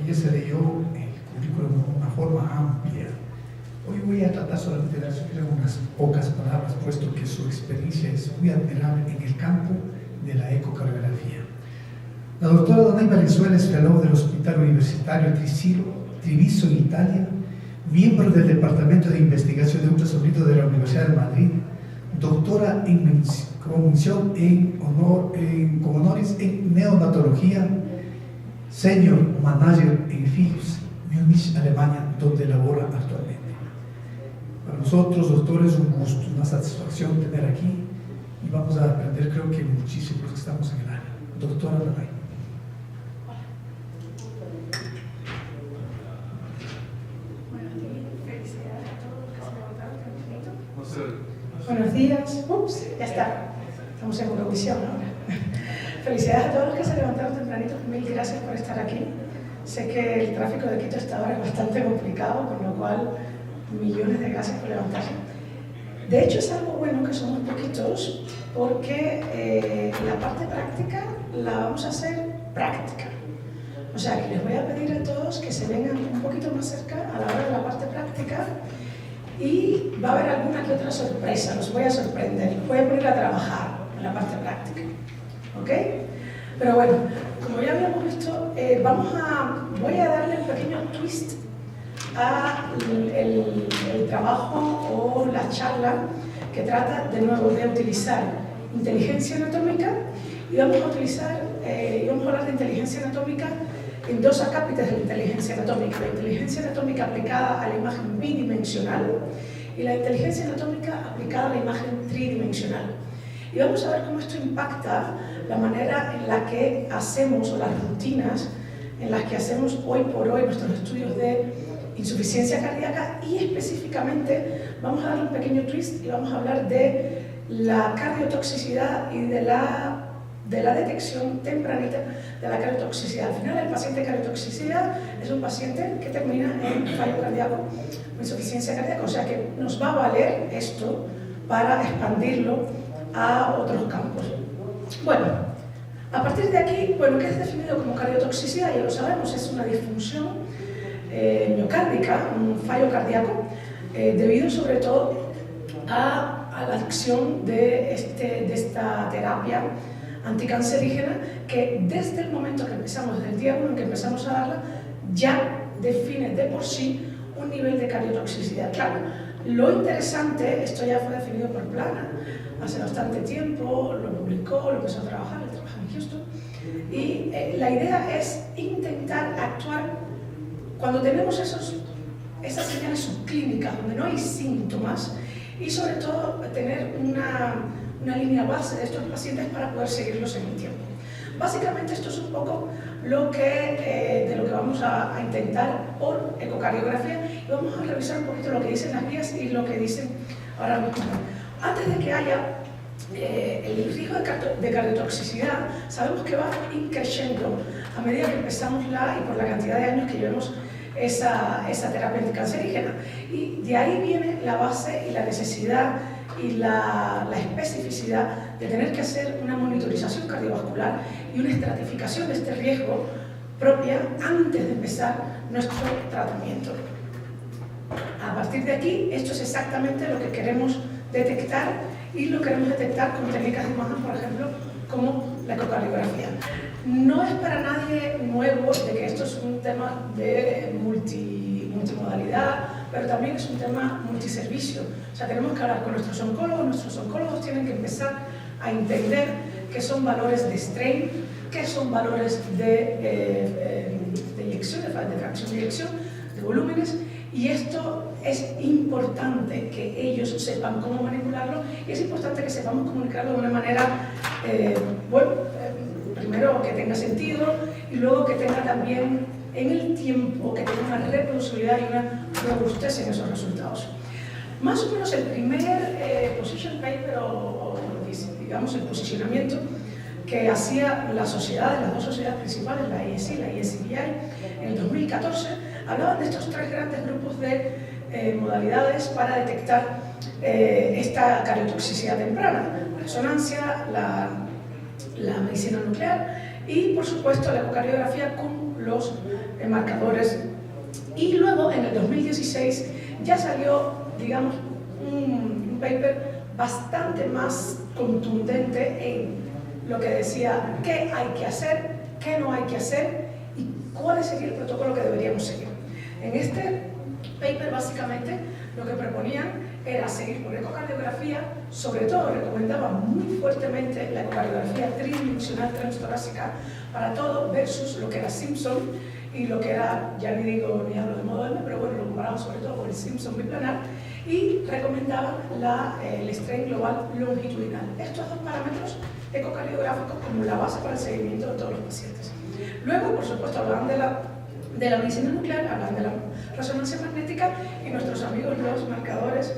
ya se leyó el currículum de una forma amplia. Hoy voy a tratar solamente de dar unas pocas palabras, puesto que su experiencia es muy admirable en el campo de la ecocardiografía. La doctora Donay Valenzuela es fellow del Hospital Universitario Treviso en Italia, miembro del Departamento de Investigación de Ultrasonido de la Universidad de Madrid, doctora en mención con honores en neonatología, senior manager en Philips, Múnich, Alemania, donde labora actualmente. Para nosotros, doctores, es un gusto, una satisfacción tener aquí y vamos a aprender, creo que muchísimo los que estamos en el área. Doctora Donay. Buenos días. Ups, ya está. Estamos en Eurovisión ahora. Felicidades a todos los que se levantaron tempranito. Mil gracias por estar aquí. Sé que el tráfico de Quito esta hora es bastante complicado, con lo cual millones de gracias por levantarse. De hecho, es algo bueno que somos poquitos, porque la parte práctica la vamos a hacer práctica. O sea, que les voy a pedir a todos que se vengan un poquito más cerca a la hora de la parte práctica. Y va a haber alguna que otra sorpresa, los voy a sorprender, los voy a poner a trabajar en la parte práctica, ¿ok? Pero bueno, como ya habíamos visto, voy a darle un pequeño twist al trabajo o la charla que trata de nuevo de utilizar inteligencia anatómica y vamos a hablar de inteligencia anatómica en dos acápites de la inteligencia anatómica: la inteligencia anatómica aplicada a la imagen bidimensional y la inteligencia anatómica aplicada a la imagen tridimensional. Y vamos a ver cómo esto impacta la manera en la que hacemos, o las rutinas en las que hacemos hoy por hoy nuestros estudios de insuficiencia cardíaca, y específicamente vamos a darle un pequeño twist y vamos a hablar de la cardiotoxicidad y de la detección tempranita de la cardiotoxicidad. Al final, el paciente de cardiotoxicidad es un paciente que termina en fallo cardíaco o insuficiencia cardíaca, o sea que nos va a valer esto para expandirlo a otros campos. Bueno, a partir de aquí, ¿qué es definido como cardiotoxicidad? Ya lo sabemos, es una disfunción miocárdica, un fallo cardíaco, debido sobre todo a la acción de esta terapia anticancerígena, que desde el momento que empezamos, desde el día 1 en que empezamos a darla, ya define de por sí un nivel de cardiotoxicidad. Claro, lo interesante, esto ya fue definido por Plana hace bastante tiempo, lo publicó, lo empezó a trabajar, él trabaja en Houston, y la idea es intentar actuar cuando tenemos esas señales subclínicas, donde no hay síntomas, y sobre todo tener una línea base de estos pacientes para poder seguirlos en el tiempo. Básicamente esto es un poco de lo que vamos a intentar por ecocardiografía, y vamos a revisar un poquito lo que dicen las guías y lo que dicen ahora mismo. Antes de que haya el riesgo de cardiotoxicidad, sabemos que va creciendo a medida que empezamos y por la cantidad de años que llevamos esa terapia anticancerígena, y de ahí viene la base y la necesidad y la especificidad de tener que hacer una monitorización cardiovascular y una estratificación de este riesgo propia antes de empezar nuestro tratamiento. A partir de aquí, esto es exactamente lo que queremos detectar, y lo queremos detectar con técnicas de imagen, por ejemplo, como la ecocardiografía. No es para nadie nuevo de que esto es un tema de multimodalidad, pero también es un tema multiservicio. O sea, tenemos que hablar con nuestros oncólogos tienen que empezar a entender qué son valores de strain, qué son valores de eyección, de fracción de eyección, de volúmenes, y esto es importante que ellos sepan cómo manipularlo, y es importante que sepamos comunicarlo de una manera, primero que tenga sentido, y luego que tenga también en el tiempo, que tenga una reproducibilidad y una robustez en esos resultados. Más o menos el primer position paper, o digamos el posicionamiento que hacía las dos sociedades principales, la IESI y la ISBI, en el 2014, hablaban de estos tres grandes grupos de modalidades para detectar esta cardiotoxicidad temprana: la resonancia, la medicina nuclear y, por supuesto, la ecocardiografía con los marcadores. Y luego, en el 2016, ya salió, digamos, un paper bastante más contundente en lo que decía qué hay que hacer, qué no hay que hacer y cuál sería el protocolo que deberíamos seguir. En este paper, básicamente, lo que proponían era seguir con ecocardiografía, sobre todo recomendaba muy fuertemente la ecocardiografía tridimensional transtorácica para todo versus lo que era Simpson y lo que era, ya ni hablo de modo M, pero bueno, lo comparaba sobre todo con el Simpson biplanar y recomendaban el strain global longitudinal. Estos dos parámetros ecocardiográficos como la base para el seguimiento de todos los pacientes. Luego, por supuesto, hablaban de la medicina nuclear, hablan de la resonancia magnética y nuestros amigos los marcadores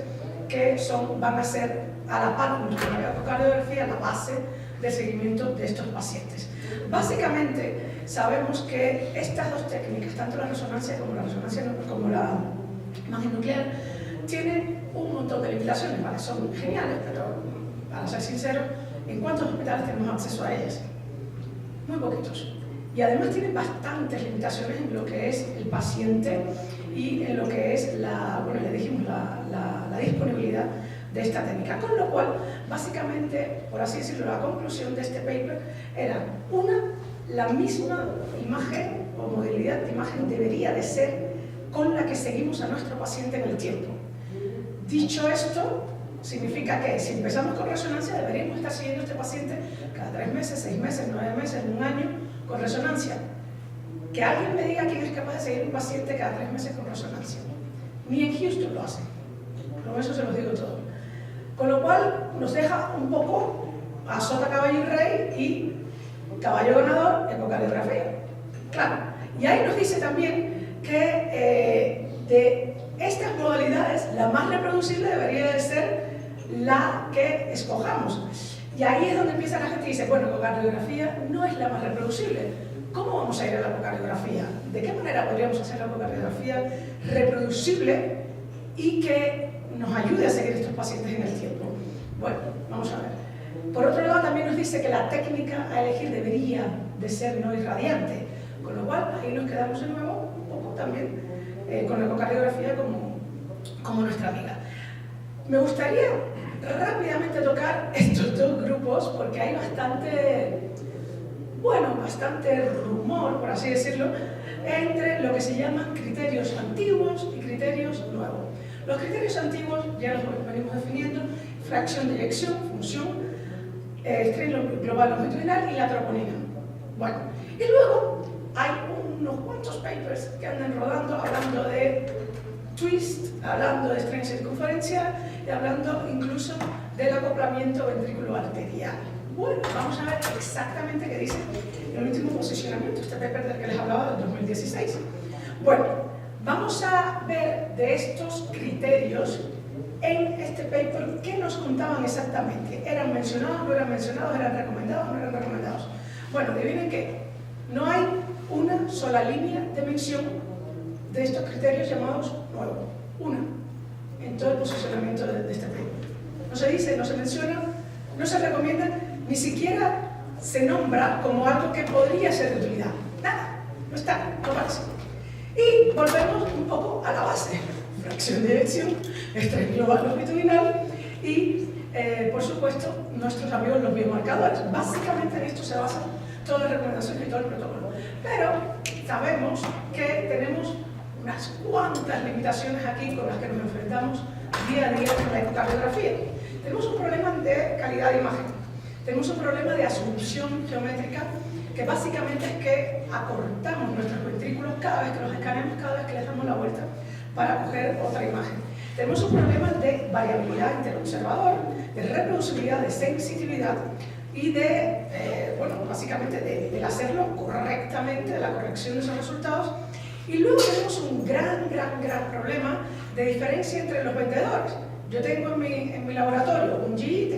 que van a ser a la par con nuestra ecocardiografía la base del seguimiento de estos pacientes. Básicamente sabemos que estas dos técnicas, tanto la resonancia como la imagen nuclear, tienen un montón de limitaciones, ¿vale? Son geniales, pero para ser sincero, ¿en cuántos hospitales tenemos acceso a ellas? Muy poquitos. Y además tienen bastantes limitaciones en lo que es el paciente y en lo que es la disponibilidad de esta técnica. Con lo cual, básicamente, por así decirlo, la conclusión de este paper era la misma imagen o modalidad de imagen debería de ser con la que seguimos a nuestro paciente en el tiempo. Dicho esto, significa que si empezamos con resonancia deberíamos estar siguiendo a este paciente cada 3 meses, 6 meses, 9 meses, 1 año con resonancia. Que alguien me diga quién es capaz de seguir un paciente cada 3 meses con resonancia. Ni en Houston lo hacen. Con eso se los digo todo. Con lo cual nos deja un poco a sota, caballo y rey y caballo ganador, ecocardiografía. Claro. Y ahí nos dice también que de estas modalidades, la más reproducible debería de ser la que escojamos. Y ahí es donde empieza la gente y dice, bueno, ecocardiografía no es la más reproducible. ¿Cómo vamos a ir a la ecocardiografía? ¿De qué manera podríamos hacer la ecocardiografía reproducible y que nos ayude a seguir estos pacientes en el tiempo? Bueno, vamos a ver. Por otro lado, también nos dice que la técnica a elegir debería de ser no irradiante, con lo cual ahí nos quedamos de nuevo un poco también con la ecocardiografía como nuestra amiga. Me gustaría rápidamente tocar estos dos grupos porque hay bastante rumor, por así decirlo, entre lo que se llaman criterios antiguos y criterios nuevos. Los criterios antiguos ya los venimos definiendo: fracción de eyección, función, strain global longitudinal y la troponina. Bueno, y luego hay unos cuantos papers que andan rodando hablando de twist, hablando de strain circunferencial y hablando incluso del acoplamiento ventrículo arterial. Bueno, vamos a ver exactamente qué dice el último posicionamiento, este paper del que les hablaba del 2016. Bueno, vamos a ver de estos criterios en este paper qué nos contaban exactamente. ¿Eran mencionados, no eran mencionados, eran recomendados, no eran recomendados? Bueno, adivinen qué, no hay una sola línea de mención de estos criterios llamados nuevos. Una, en todo el posicionamiento de este paper. No se dice, no se menciona, no se recomienda, ni siquiera se nombra como algo que podría ser de utilidad. Nada, no está, no aparece. Y volvemos un poco a la base. Fracción de eyección, strain global longitudinal y, por supuesto, nuestros amigos los biomarcadores. Básicamente en esto se basan todas las recomendaciones y todo el protocolo. Pero sabemos que tenemos unas cuantas limitaciones aquí con las que nos enfrentamos día a día en la ecocardiografía. Tenemos un problema de calidad de imagen, tenemos un problema de asunción geométrica, que básicamente es que acortamos nuestros ventrículos cada vez que los escaneamos, cada vez que les damos la vuelta para coger otra imagen. Tenemos un problema de variabilidad interobservador, de reproducibilidad, de sensitividad y de, básicamente del hacerlo correctamente, de la corrección de esos resultados. Y luego tenemos un gran problema de diferencia entre los vendedores. Yo tengo en mi laboratorio un GE,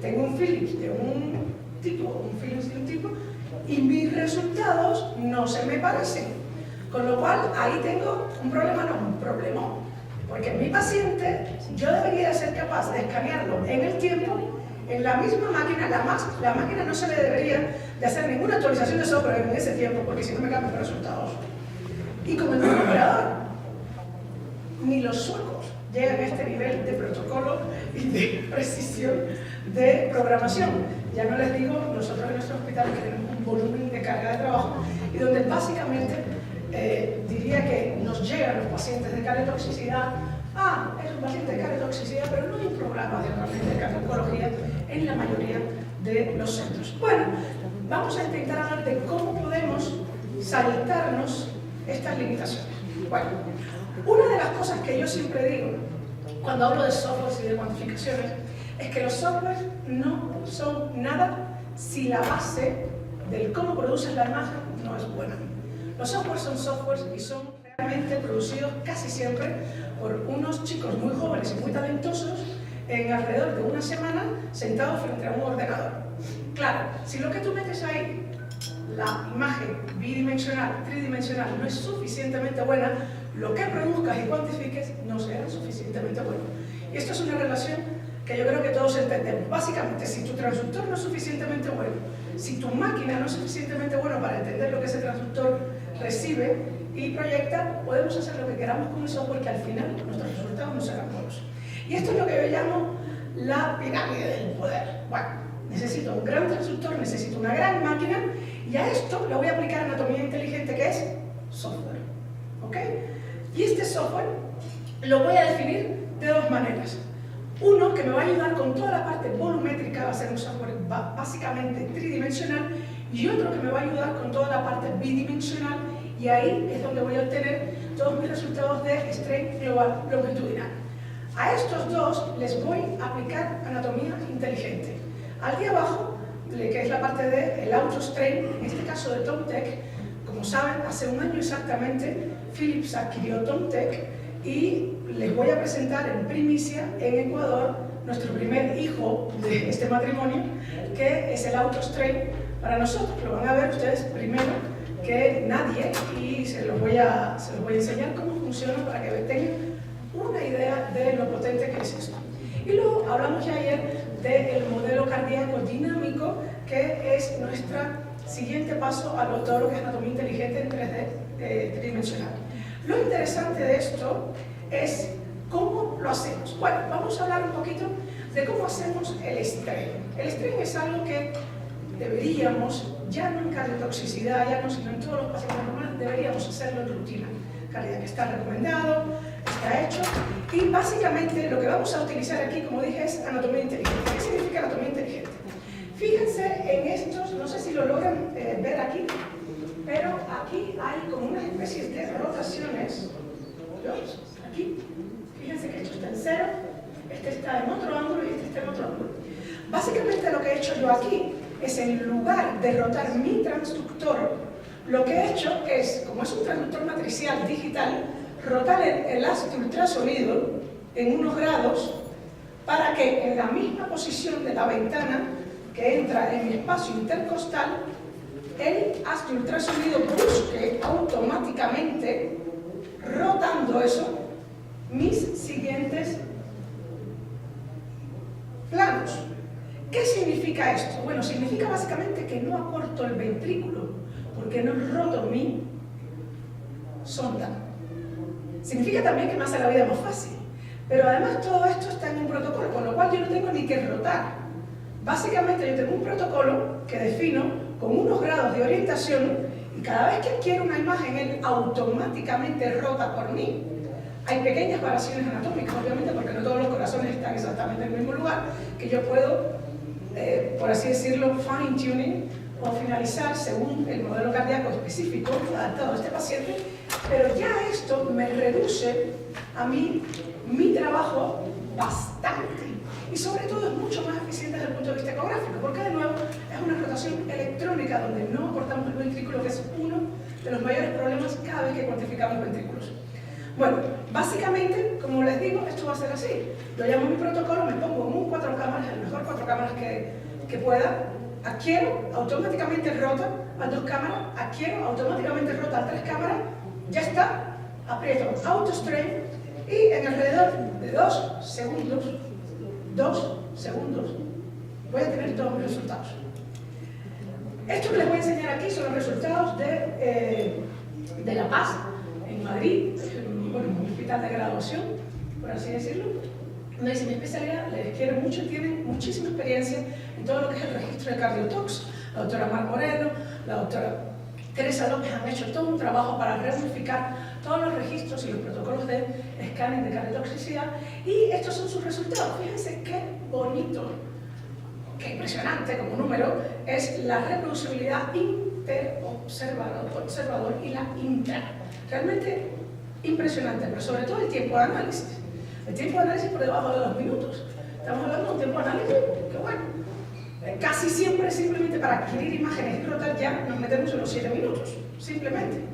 tengo un Philips de un tipo, un Philips de un tipo, y mis resultados no se me parecen. Con lo cual, ahí tengo un problemón. Porque mi paciente, yo debería ser capaz de escanearlo en el tiempo en la misma máquina, la máquina no se le debería de hacer ninguna actualización de software en ese tiempo, porque si no me cambian los resultados. Y como el mismo operador, ni los suecos llegan a este nivel de protocolo y de precisión de programación. Ya no les digo, nosotros en nuestro hospital tenemos un volumen de carga de trabajo y donde básicamente diría que nos llegan los pacientes de cardiotoxicidad. Es un paciente de cardiotoxicidad, pero no hay un programa de tratamiento de cardiología en la mayoría de los centros. Bueno, vamos a intentar hablar de cómo podemos saltarnos estas limitaciones. Bueno, una de las cosas que yo siempre digo cuando hablo de softwares y de cuantificaciones es que los softwares no son nada si la base del cómo produces la imagen no es buena. Los softwares son softwares y son realmente producidos casi siempre por unos chicos muy jóvenes y muy talentosos en alrededor de una semana sentados frente a un ordenador. Claro, si lo que tú metes ahí, la imagen bidimensional, tridimensional, no es suficientemente buena, lo que produzcas y cuantifiques no será suficientemente bueno. Y esto es una relación que yo creo que todos entendemos. Básicamente, si tu transductor no es suficientemente bueno, si tu máquina no es suficientemente buena para entender lo que ese transductor recibe y proyecta, podemos hacer lo que queramos con el software, que al final nuestros resultados no serán buenos. Y esto es lo que yo llamo la pirámide del poder. Bueno, necesito un gran transductor, necesito una gran máquina, y a esto le voy a aplicar anatomía inteligente, que es software. ¿Ok? Y este software lo voy a definir de dos maneras. Uno que me va a ayudar con toda la parte volumétrica, va a ser un software básicamente tridimensional, y otro que me va a ayudar con toda la parte bidimensional, y ahí es donde voy a obtener todos mis resultados de strain global longitudinal. A estos dos les voy a aplicar anatomía inteligente. Al de abajo, que es la parte del AutoStrain, en este caso de TomTec, como saben, hace un año exactamente Philips adquirió TomTec y les voy a presentar en primicia en Ecuador nuestro primer hijo de este matrimonio, que es el AutoStrain. Para nosotros lo van a ver ustedes primero que nadie, y se los voy a enseñar cómo funciona para que tengan una idea de lo potente que es esto. Y luego hablamos ya ayer del modelo cardíaco dinámico, que es nuestro siguiente paso a todo lo que es anatomía inteligente en 3D tridimensional. Lo interesante de esto es cómo lo hacemos. Bueno, vamos a hablar un poquito de cómo hacemos el strain. El strain es algo que deberíamos, ya no en cardiotoxicidad, ya no, sino en todos los pacientes normales, deberíamos hacerlo en rutina cardíaca. Está recomendado, está hecho, y básicamente lo que vamos a utilizar aquí, como dije, es anatomía inteligente. ¿Qué significa anatomía inteligente? Fíjense en estos, no sé si lo logran ver aquí, pero aquí hay como unas especies de rotaciones. ¿Ves? Aquí, fíjense que esto está en cero, este está en otro ángulo y este está en otro ángulo. Básicamente lo que he hecho yo aquí es, en lugar de rotar mi transductor, lo que he hecho es, como es un transductor matricial digital, rotar el haz de ultrasonido en unos grados para que en la misma posición de la ventana que entra en mi espacio intercostal, el haz de ultrasonido busque automáticamente, rotando eso, mis siguientes planos. ¿Qué significa esto? Bueno, significa básicamente que no acorto el ventrículo, porque no roto mi sonda. Significa también que me hace la vida más fácil. Pero además todo esto está en un protocolo, con lo cual yo no tengo ni que rotar. Básicamente yo tengo un protocolo que defino con unos grados de orientación, y cada vez que quiero una imagen, él automáticamente rota por mí. Hay pequeñas variaciones anatómicas, obviamente, porque no todos los corazones están exactamente en el mismo lugar, que yo puedo, por así decirlo, fine-tuning o finalizar según el modelo cardíaco específico adaptado a este paciente, pero ya esto me reduce a mí mi trabajo bastante, y sobre todo es mucho más eficiente desde el punto de vista ecográfico, porque de nuevo es una rotación electrónica donde no cortamos el ventrículo, que es uno de los mayores problemas cada vez que cuantificamos ventrículos. Bueno, básicamente, como les digo, esto va a ser así. Yo llamo mi protocolo, me pongo en un 4 cámaras, el mejor 4 cámaras que pueda, adquiero, automáticamente rota a 2 cámaras, adquiero, automáticamente rota a 3 cámaras, ya está, aprieto AutoStrain, y en alrededor de 2 segundos, voy a tener todos mis resultados. Esto que les voy a enseñar aquí son los resultados de La Paz, en Madrid, bueno, un hospital de graduación, por así decirlo. Donde dice mi especialidad, les quiero mucho, tienen muchísima experiencia en todo lo que es el registro de cardiotox. La doctora Mar Moreno, la doctora Teresa López han hecho todo un trabajo para reunificar todos los registros y los protocolos de escáner de cardiotoxicidad, y estos son sus resultados. Fíjense qué bonito, qué impresionante como número es la reproducibilidad interobservador y la intra. Realmente impresionante, pero sobre todo el tiempo de análisis. El tiempo de análisis por debajo de 2 minutos. Estamos hablando de un tiempo de análisis que, bueno, casi siempre simplemente para adquirir imágenes y rotar ya nos metemos en los 7 minutos, simplemente.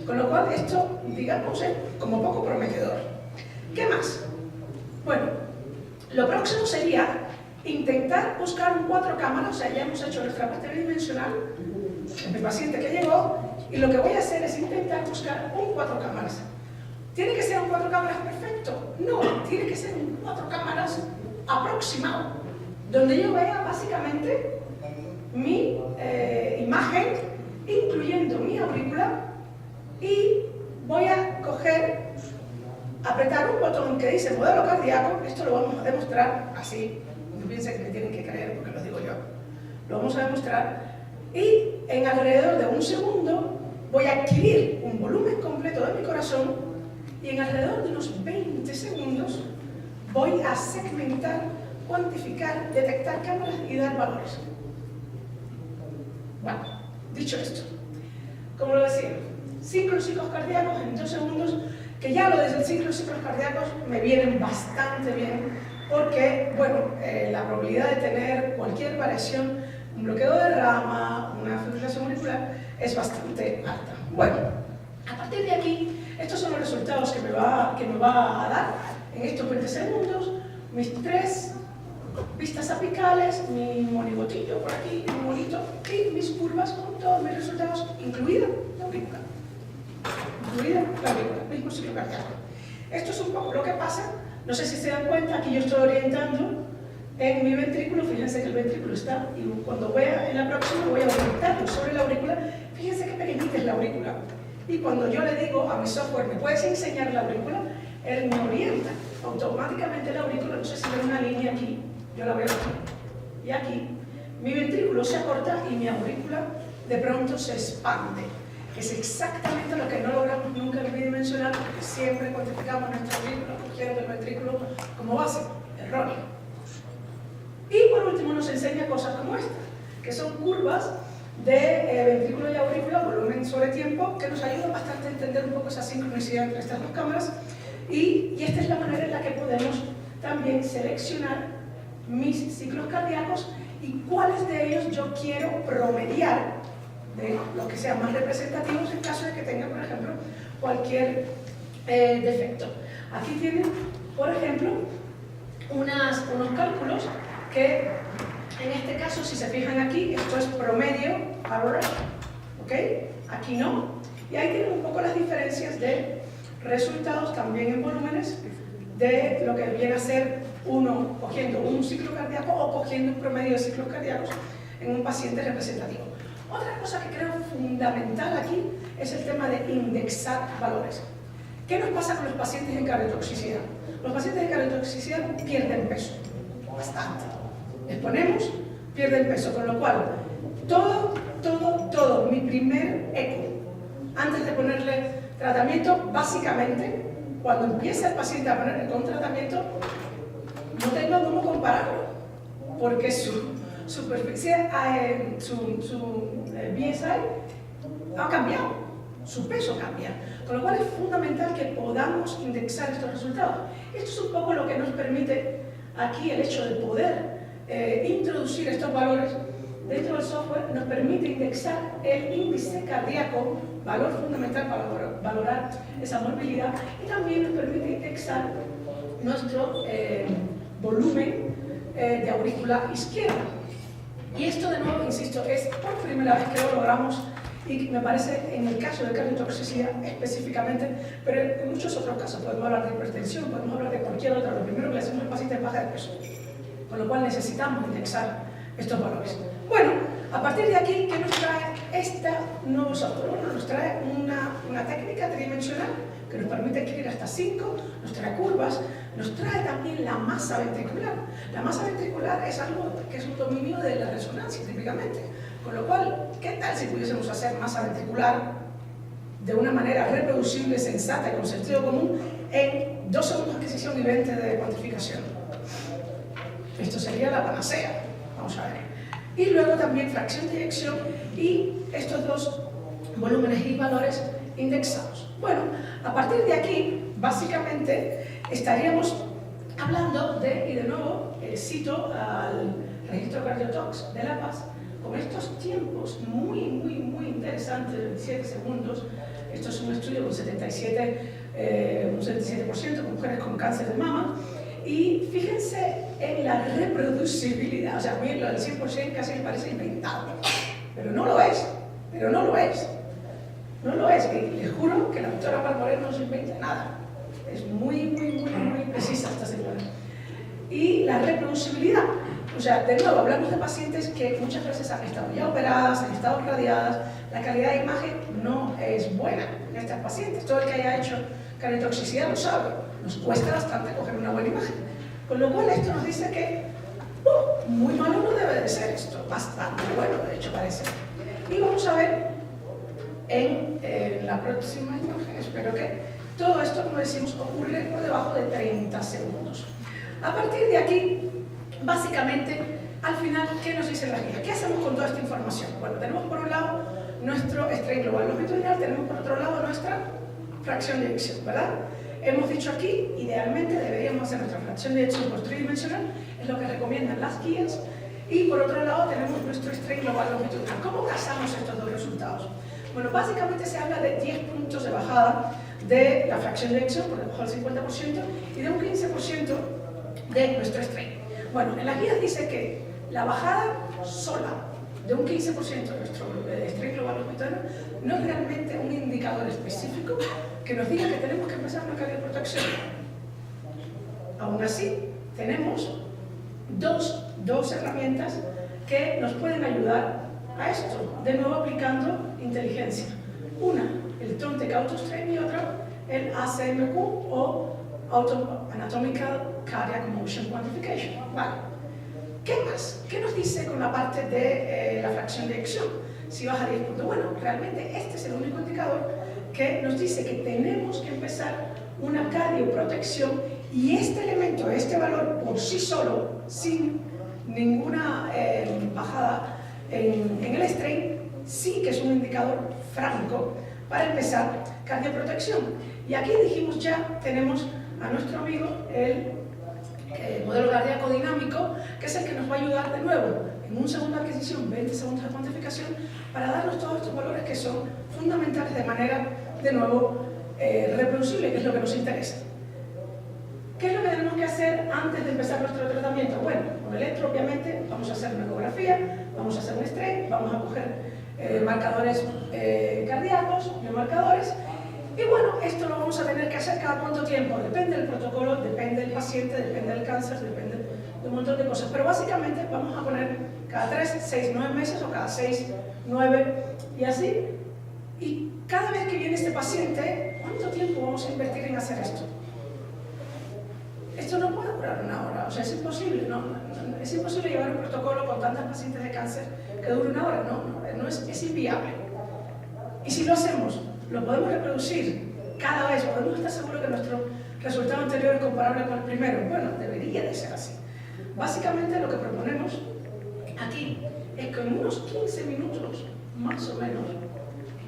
Con lo cual esto, digamos, es como poco prometedor. ¿Qué más? Bueno, lo próximo sería intentar buscar un 4 cámaras, o sea, ya hemos hecho nuestra parte bidimensional en mi paciente que llegó, y lo que voy a hacer es intentar buscar un 4 cámaras. ¿Tiene que ser un 4 cámaras perfecto? No, tiene que ser un 4 cámaras aproximado, donde yo vea básicamente mi imagen, incluyendo mi aurícula, y voy a apretar un botón que dice modelo cardíaco. Esto lo vamos a demostrar así, no piensen que me tienen que creer porque lo digo yo. Lo vamos a demostrar, y en alrededor de 1 segundo voy a adquirir un volumen completo de mi corazón, y en alrededor de unos 20 segundos voy a segmentar, cuantificar, detectar cámaras y dar valores. Bueno, dicho esto, como lo decía, ciclos cardíacos en 2 segundos, que ya lo desde el ciclos cardíacos me vienen bastante bien, porque, bueno, la probabilidad de tener cualquier variación, un bloqueo de rama, una fibrilación auricular, es bastante alta. Bueno, a partir de aquí, estos son los resultados que me va a dar en estos 20 segundos, mis 3 vistas apicales, mi monigotillo por aquí, mi monito, y mis curvas con todos mis resultados, incluida la aurícula. Mismo ciclo cardíaco. Esto es un poco lo que pasa. No sé si se dan cuenta, aquí yo estoy orientando en mi ventrículo. Fíjense que el ventrículo está, y cuando vea en la próxima voy a orientarlo sobre la aurícula. Fíjense qué pequeñita es la aurícula. Y cuando yo le digo a mi software, ¿me puedes enseñar la aurícula?, él me orienta automáticamente la aurícula. No sé si ven una línea aquí, yo la veo aquí y aquí. Mi ventrículo se acorta y mi aurícula de pronto se expande. Es exactamente lo que no logramos nunca en el bidimensional, porque siempre cuantificamos nuestra aurícula cogiendo el ventrículo como base, erróneo. Y por último nos enseña cosas como esta, que son curvas de ventrículo y aurícula, volumen sobre tiempo, que nos ayudan bastante a entender un poco esa sincronicidad entre estas 2 cámaras, y esta es la manera en la que podemos también seleccionar mis ciclos cardíacos y cuáles de ellos yo quiero promediar de lo que sean más representativos en caso de que tenga, por ejemplo, cualquier defecto. Aquí tienen, por ejemplo, unos cálculos que, en este caso, si se fijan aquí, esto es promedio, average, ¿ok? Aquí no. Y ahí tienen un poco las diferencias de resultados también en volúmenes de lo que viene a ser uno cogiendo un ciclo cardíaco o cogiendo un promedio de ciclos cardíacos en un paciente representativo. Otra cosa que creo fundamental aquí es el tema de indexar valores. ¿Qué nos pasa con los pacientes en cardiotoxicidad? Los pacientes en cardiotoxicidad pierden peso, bastante. Les ponemos, pierden peso, con lo cual todo, mi primer eco, antes de ponerle tratamiento, básicamente, cuando empieza el paciente a ponerle con tratamiento, no tengo cómo compararlo, porque su superficie, su BSI ha cambiado, su peso cambia, con lo cual es fundamental que podamos indexar estos resultados. Esto es un poco lo que nos permite aquí el hecho de poder introducir estos valores dentro del software, nos permite indexar el índice cardíaco, valor fundamental para valorar esa morbilidad, y también nos permite indexar nuestro volumen de aurícula izquierda. Y esto, de nuevo, insisto, es por primera vez que lo logramos, y me parece en el caso de cardiotoxicidad específicamente, pero en muchos otros casos. Podemos hablar de hipertensión, podemos hablar de cualquier otra. Lo primero que le hacemos al paciente es baja de peso, con lo cual necesitamos indexar estos valores. Bueno, a partir de aquí, ¿qué nos trae este nuevo software? Bueno, nos trae una técnica tridimensional que nos permite adquirir hasta 5, nos trae curvas, nos trae también la masa ventricular. La masa ventricular es algo que es un dominio de la resonancia, típicamente. Con lo cual, ¿qué tal si pudiésemos hacer masa ventricular de una manera reproducible, sensata y con sentido común en 2 segundos de adquisición y 20 de cuantificación? Esto sería la panacea. Vamos a ver. Y luego también fracción de eyección y estos 2 volúmenes y valores indexados. Bueno, a partir de aquí, básicamente, estaríamos hablando de, y de nuevo, cito al registro Cardiotox de La Paz, con estos tiempos muy interesantes de 27 segundos. Esto es un estudio con un 77% con mujeres con cáncer de mama. Y fíjense en la reproducibilidad, o sea, a mí lo del 100% casi me parece inventado, pero no lo es, no lo es, y les juro que la doctora Barboret no se inventa nada, es muy precisa esta señora. Y la reproducibilidad, o sea, de nuevo, hablamos de pacientes que muchas veces han estado ya operadas, han estado radiadas, la calidad de imagen no es buena en estas pacientes, todo el que haya hecho cardiotoxicidad lo sabe. Nos cuesta bastante coger una buena imagen. Con lo cual esto nos dice que muy malo no debe de ser esto, bastante bueno de hecho parece. Y vamos a ver en la próxima imagen, espero que todo esto, como decimos, ocurre por debajo de 30 segundos. A partir de aquí, básicamente, al final, ¿qué nos dice la guía? ¿Qué hacemos con toda esta información? Bueno, tenemos por un lado nuestro strain global longitudinal, tenemos por otro lado nuestra fracción de eyección, ¿verdad? Hemos dicho aquí, idealmente deberíamos hacer nuestra fracción de eyección por tridimensional, es lo que recomiendan las guías, y por otro lado tenemos nuestro strain global longitudinal. ¿Cómo casamos estos 2 resultados? Bueno, básicamente se habla de 10 puntos de bajada de la fracción de eyección por debajo del 50% y de un 15% de nuestro strain. Bueno, en las guías dice que la bajada sola de un 15% de nuestro strain global longitudinal no es realmente un indicador específico que nos diga que tenemos que empezar una cardioprotección. Aún así, tenemos dos herramientas que nos pueden ayudar a esto, de nuevo aplicando inteligencia. Una, el Tontec AutoStrain, y otra, el ACMQ o Anatomical Cardiac Motion Quantification. Vale. ¿Qué más? ¿Qué nos dice con la parte de la fracción de eyección? Si baja 10 puntos. Bueno, realmente este es el único indicador que nos dice que tenemos que empezar una cardioprotección y este elemento, este valor por sí solo, sin ninguna bajada en el strain, sí que es un indicador franco para empezar cardioprotección. Y aquí dijimos ya, tenemos a nuestro amigo el modelo cardíaco dinámico, que es el que nos va a ayudar de nuevo en un segundo de adquisición, 20 segundos de cuantificación, para darnos todos estos valores que son fundamentales de manera, de nuevo, reproducible, que es lo que nos interesa. ¿Qué es lo que tenemos que hacer antes de empezar nuestro tratamiento? Bueno, con electro, obviamente, vamos a hacer una ecografía, vamos a hacer un strain, vamos a coger marcadores cardíacos, biomarcadores, y bueno, esto lo vamos a tener que hacer cada cuánto tiempo, depende del protocolo, depende del paciente, depende del cáncer, depende de un montón de cosas, pero básicamente vamos a poner cada 3, 6, 9 meses o cada 6, 9 y así, y cada vez que viene este paciente, ¿cuánto tiempo vamos a invertir en hacer esto? Esto no puede durar una hora, o sea, es imposible, es imposible llevar un protocolo con tantas pacientes de cáncer que dure una hora, es inviable. Y si lo hacemos, lo podemos reproducir cada vez, podemos estar seguros que nuestro resultado anterior es comparable con el primero. Bueno, debería de ser así. Básicamente lo que proponemos aquí es que en unos 15 minutos, más o menos,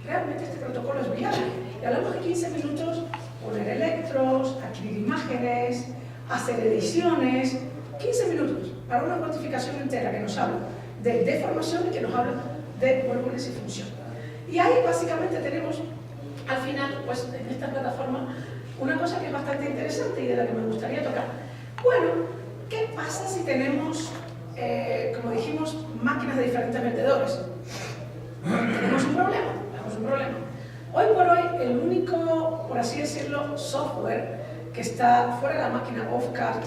realmente este protocolo es viable. Y hablamos de 15 minutos, poner electros, adquirir imágenes, hacer ediciones, 15 minutos para una cuantificación entera que nos habla de deformación y que nos habla de volúmenes y función. Y ahí básicamente tenemos al final, pues en esta plataforma, una cosa que es bastante interesante y de la que me gustaría tocar. Bueno, ¿qué pasa si tenemos, como dijimos, máquinas de diferentes vendedores? Tenemos un problema. Hoy por hoy, el único, por así decirlo, software que está fuera de la máquina off-card,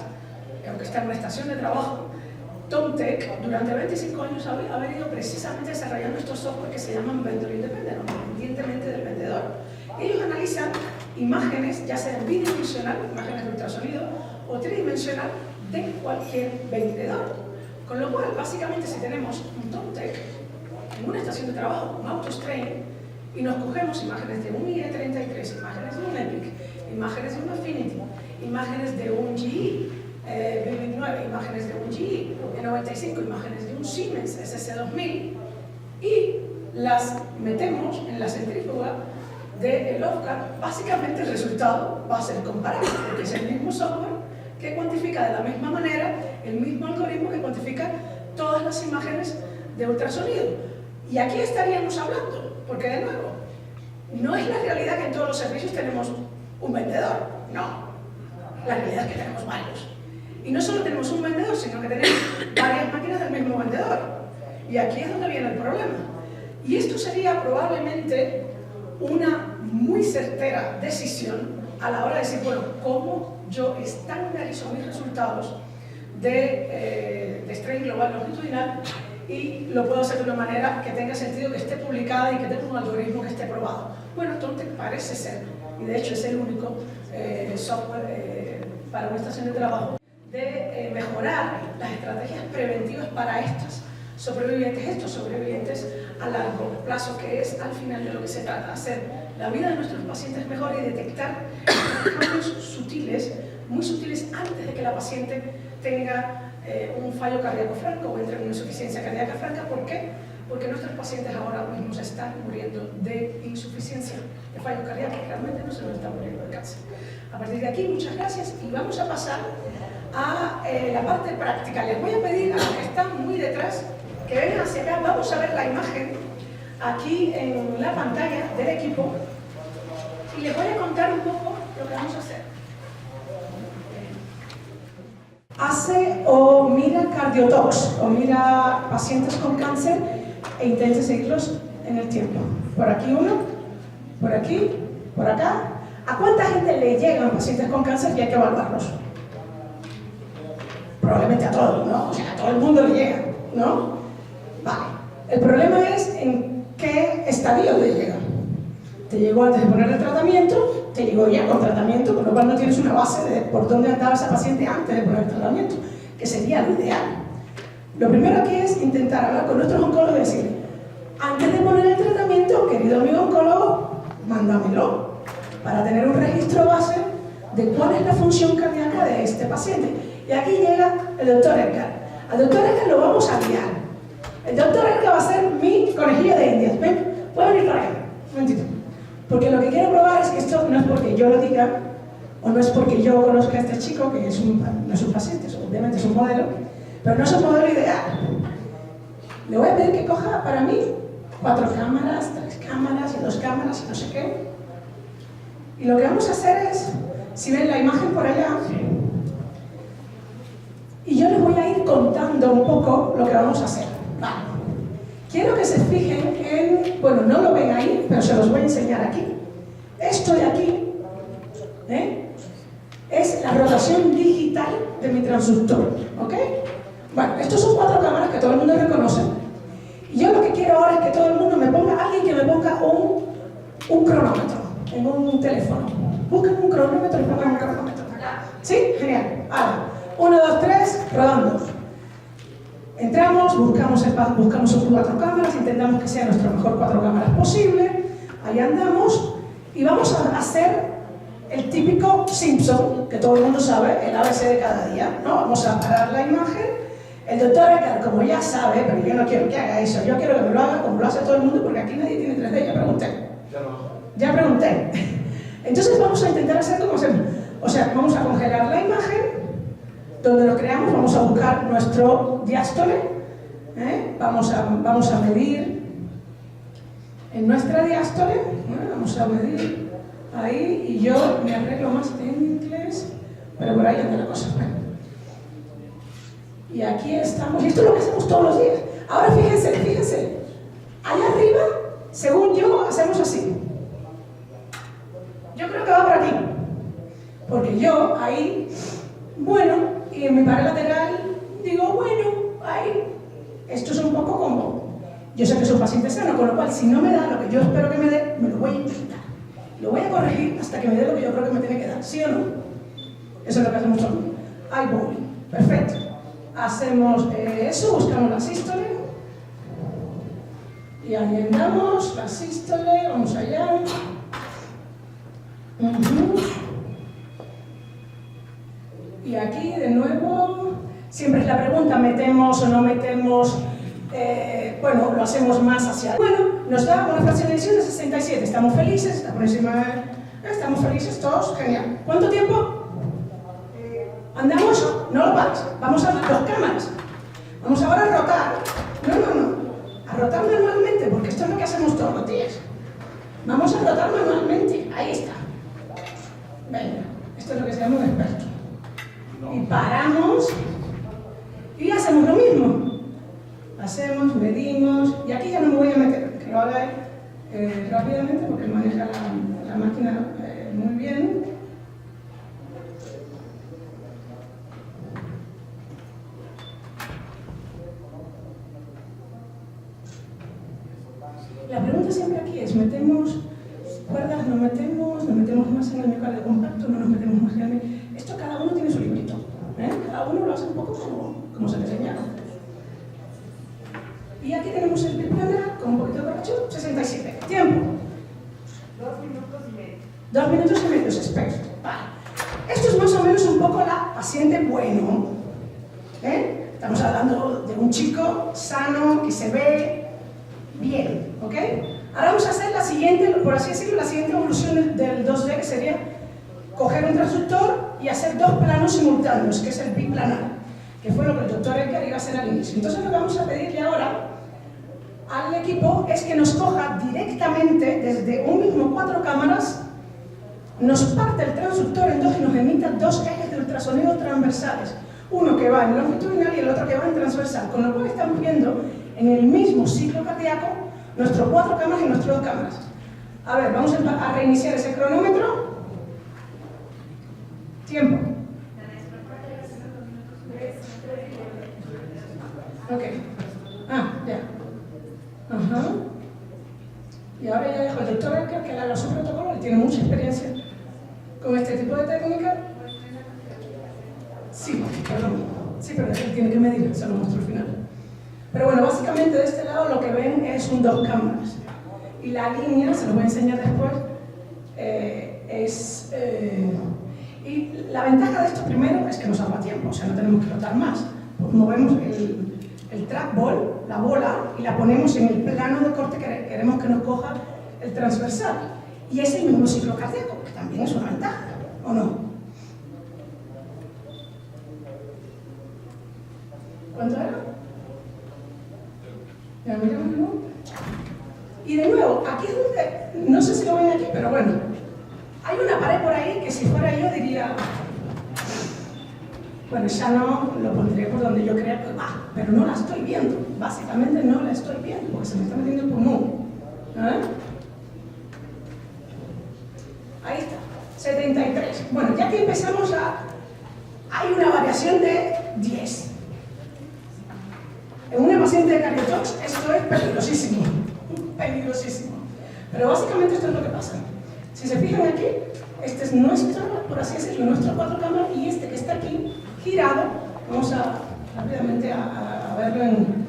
aunque está en una estación de trabajo, Tomtec durante 25 años ha venido precisamente desarrollando estos software que se llaman Vendor Independent, independientemente del vendedor. Ellos analizan imágenes, ya sea bidimensional, imágenes de ultrasonido, o tridimensional de cualquier vendedor. Con lo cual, básicamente, si tenemos un Tomtec en una estación de trabajo, un AutoStrain, y nos cogemos imágenes de un IE33, imágenes de un Epic, imágenes de un Affinity, imágenes de un GE, B29, imágenes de un GE, E95, imágenes de un Siemens SC2000, y las metemos en la centrífuga del OFCAT, básicamente el resultado va a ser comparable, porque es el mismo software que cuantifica de la misma manera el mismo algoritmo que cuantifica todas las imágenes de ultrasonido. Y aquí estaríamos hablando, porque de nuevo, no es la realidad que en todos los servicios tenemos un vendedor, no. La realidad es que tenemos varios. Y no solo tenemos un vendedor, sino que tenemos varias máquinas del mismo vendedor. Y aquí es donde viene el problema. Y esto sería probablemente una muy certera decisión a la hora de decir, bueno, ¿cómo yo estandarizo mis resultados de strain global longitudinal y lo puedo hacer de una manera que tenga sentido, que esté publicada y que tenga un algoritmo que esté probado? Bueno, Tomtec parece ser, y de hecho es el único software para una estación de trabajo, de mejorar las estrategias preventivas para estos sobrevivientes a largo plazo, que es al final de lo que se trata, hacer la vida de nuestros pacientes mejor y detectar cambios sutiles, muy sutiles, antes de que la paciente tenga un fallo cardíaco franco o entre en una insuficiencia cardíaca franca. ¿Por qué? Porque nuestros pacientes ahora mismo se están muriendo de insuficiencia, de fallo cardíaco, que realmente no se nos está muriendo de cáncer. A partir de aquí, muchas gracias, y vamos a pasar a la parte práctica. Les voy a pedir a los que están muy detrás que vengan hacia acá. Vamos a ver la imagen aquí en la pantalla del equipo y les voy a contar un poco lo que vamos a hacer. Hace o mira cardiotox, o mira pacientes con cáncer e intenta seguirlos en el tiempo. Por aquí uno, por aquí, por acá. ¿A cuánta gente le llegan pacientes con cáncer y hay que evaluarlos? Probablemente a todos, ¿no? O sea, a todo el mundo le llega, ¿no? Vale. El problema es en qué estadio le llega. Te llegó antes de poner el tratamiento, te llegó ya con tratamiento, con lo cual no tienes una base de por dónde andaba esa paciente antes de poner el tratamiento, que sería lo ideal. Lo primero aquí es intentar hablar con nuestros oncólogos y decir, antes de poner el tratamiento, querido amigo oncólogo, mándamelo, para tener un registro base de cuál es la función cardíaca de este paciente. Y aquí llega el doctor Edgar. Al doctor Edgar lo vamos a guiar. El doctor Edgar va a ser mi conejillo de indias. Ven, puede venir para acá, un momentito. Porque lo que quiero probar es que esto no es porque yo lo diga, o no es porque yo conozca a este chico, que no es un paciente, obviamente es un modelo, pero no es un modelo ideal. Le voy a pedir que coja para mí 4 cámaras, 3 cámaras y 2 cámaras y no sé qué. Y lo que vamos a hacer es, si ven la imagen por allá, y yo les voy a ir contando un poco lo que vamos a hacer. Vale. Quiero que se fijen en, bueno, no lo ven ahí, pero se los voy a enseñar aquí. Esto de aquí es la rotación digital de mi transductor, ¿ok? Bueno, estos son 4 cámaras que todo el mundo reconoce. Y yo lo que quiero ahora es que todo el mundo me ponga, alguien que me ponga un cronómetro en un teléfono. Busquen un cronómetro y pongan un cronómetro. ¿Sí? Genial. Ahora, 1, 2, 3, rodando. Entramos, buscamos 4 cámaras, intentamos que sean nuestro mejor 4 cámaras posible. Ahí andamos y vamos a hacer el típico Simpson, que todo el mundo sabe, el ABC de cada día, ¿no? Vamos a parar la imagen. El doctor Edgar, como ya sabe, pero yo no quiero que haga eso, yo quiero que me lo haga como lo hace todo el mundo, porque aquí nadie tiene 3D, ya pregunté. Ya pregunté. Entonces vamos a intentar hacer como hacemos. O sea, vamos a congelar la imagen. Donde lo creamos, vamos a buscar nuestro diástole, vamos a medir en nuestra diástole, vamos a medir ahí, y yo me arreglo más en inglés, pero por ahí anda la cosa. Y aquí estamos, y esto es lo que hacemos todos los días. Ahora fíjense, allá arriba, según yo, hacemos así. Yo creo que va por aquí, porque yo ahí, bueno, y en mi pared lateral digo, bueno, ahí, esto es un poco como, yo sé que soy un paciente sano, con lo cual si no me da lo que yo espero que me dé, me lo voy a intentar. Lo voy a corregir hasta que me dé lo que yo creo que me tiene que dar, ¿sí o no? Eso es lo que hacemos todos. Eye bowling, perfecto. Hacemos eso, buscamos la sístole. Y ahí andamos, la sístole, vamos allá. Y aquí de nuevo, siempre es la pregunta, ¿metemos o no metemos? Bueno, lo hacemos más hacia... Bueno, nos da una fracción de edición de 67, estamos felices, está por encima, estamos felices todos, genial. ¿Cuánto tiempo? ¿Andamos? No lo pares, vamos a las dos cámaras. Vamos ahora a rotar. No, a rotar manualmente, porque esto es lo que hacemos todos los días. Vamos a rotar manualmente, ahí está. Venga, esto es lo que se llama un experto. Y paramos y hacemos lo mismo. Hacemos, medimos, y aquí ya no me voy a meter, que lo haga rápidamente porque maneja la máquina muy bien. La pregunta siempre aquí es, ¿metemos cuerdas, no metemos más en el miocardio compacto, no nos metemos más en el... Esto cada uno tiene su librito, cada uno lo hace un poco como se le señala. Y aquí tenemos el biplanar con un poquito de corrección, 67. Tiempo. 2 minutos y medio. 2 minutos y medio, perfecto. Vale. Esto es más o menos un poco la paciente bueno. Estamos hablando de un chico sano, que se ve bien, ¿ok? Ahora vamos a hacer la siguiente, por así decirlo, la siguiente evolución del 2D, que sería coger un transductor y hacer dos planos simultáneos, que es el biplanar, que fue lo que el doctor Edgar iba a hacer al inicio. Entonces lo que vamos a pedirle ahora al equipo es que nos coja directamente desde un mismo 4 cámaras, nos parte el transductor en dos y nos emita dos ejes de ultrasonido transversales, uno que va en longitudinal y el otro que va en transversal, con lo cual estamos viendo en el mismo ciclo cardíaco nuestros 4 cámaras y nuestras 2 cámaras. A ver, vamos a reiniciar ese cronómetro. Tiempo. Ok. Ya. Ajá. Y ahora ya dejo al doctor Edgar que haga su protocolo, él tiene mucha experiencia con este tipo de técnica. Sí, perdón. Sí, pero él tiene que medir, se lo muestro al final. Pero bueno, básicamente de este lado lo que ven es un 2 cámaras. Y la línea, se los voy a enseñar después, y la ventaja de esto primero es que nos ahorra tiempo, o sea, no tenemos que rotar más. Pues movemos el trackball, la bola, y la ponemos en el plano de corte que queremos que nos coja el transversal. Y es el mismo ciclo cardíaco, que también es una ventaja, ¿o no? ¿Cuánto era? ¿Ya miramos de nuevo? Y de nuevo, aquí es donde, no sé si lo ven aquí, pero bueno, hay una pared por ahí que si fuera yo diría, bueno, ya no lo pondría por donde yo crea que va, pero no la estoy viendo, básicamente no la estoy viendo, porque se me está metiendo el pulmón. Ahí está, 73. Bueno, ya que empezamos hay una variación de 10. En una paciente de cardiotox esto es peligrosísimo, peligrosísimo. Pero básicamente esto es lo que pasa. Si se fijan aquí, este es nuestro, por así decirlo, nuestro 4 cámaras, y este que está aquí, girado, vamos rápidamente a verlo en...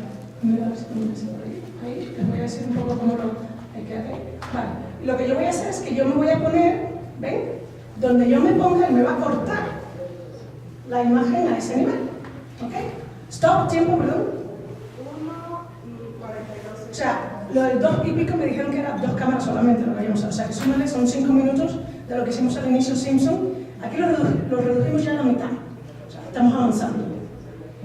Ahí, les voy a decir un poco cómo lo hay que hacer. Vale, y lo que yo voy a hacer es que yo me voy a poner, ¿ven? Donde yo me ponga, él me va a cortar la imagen a ese nivel. ¿Ok? Stop, tiempo, perdón. 1 y 42. O sea, lo del 2 y pico me dijeron que eran 2 cámaras solamente lo que íbamos a hacer. O sea, que súmale, son 5 minutos de lo que hicimos al inicio Simpson. Aquí lo redujimos ya a la mitad. O sea, estamos avanzando.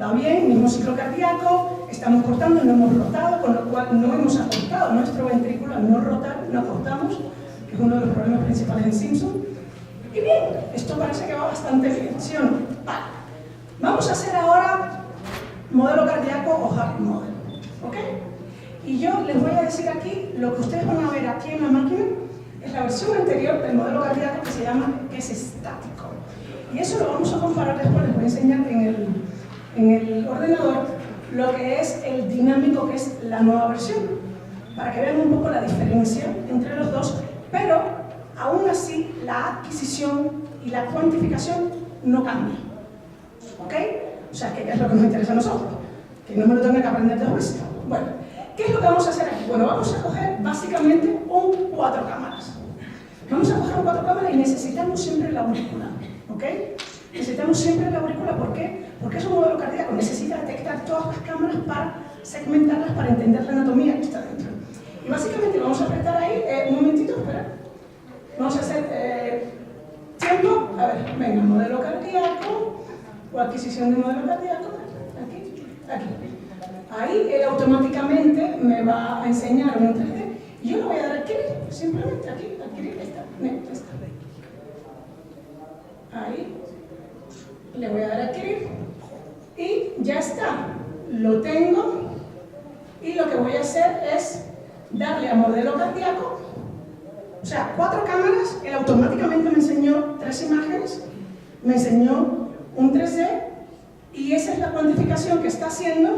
Va bien, mismo ciclo cardíaco, estamos cortando, no hemos rotado, con lo cual no hemos acortado nuestro ventrículo al no rotar, no cortamos, que es uno de los problemas principales en Simpson. Y bien, esto parece que va bastante bien, ¿sí o no? Vale. Vamos a hacer ahora modelo cardíaco o heart model, ¿ok? Y yo les voy a decir aquí, lo que ustedes van a ver aquí en la máquina es la versión anterior del modelo cardíaco que es estático. Y eso lo vamos a comparar después, les voy a enseñar en el ordenador lo que es el dinámico, que es la nueva versión, para que vean un poco la diferencia entre los dos, pero aún así la adquisición y la cuantificación no cambian. ¿Ok? O sea, que es lo que nos interesa a nosotros, que no me lo tenga que aprender de juicio. Bueno, ¿qué es lo que vamos a hacer aquí? Bueno, vamos a coger básicamente un 4 cámaras. Vamos a coger un 4 cámaras y necesitamos siempre la aurícula. ¿Ok? Necesitamos siempre la aurícula, ¿por qué? Porque es un modelo cardíaco, necesita detectar todas las cámaras para segmentarlas, para entender la anatomía que está dentro. Y básicamente vamos a apretar ahí, un momentito, espera. Vamos a hacer tiempo, a ver, venga, modelo cardíaco, o adquisición de modelo cardíaco, aquí, aquí. Ahí él automáticamente me va a enseñar un 3D, y yo le voy a dar a adquirir, simplemente aquí, adquirir esta. Ahí. Le voy a dar a adquirir y ya está, lo tengo, y lo que voy a hacer es darle a modelo cardíaco, o sea, 4 cámaras, él automáticamente me enseñó 3 imágenes, me enseñó un 3D, y esa es la cuantificación que está haciendo,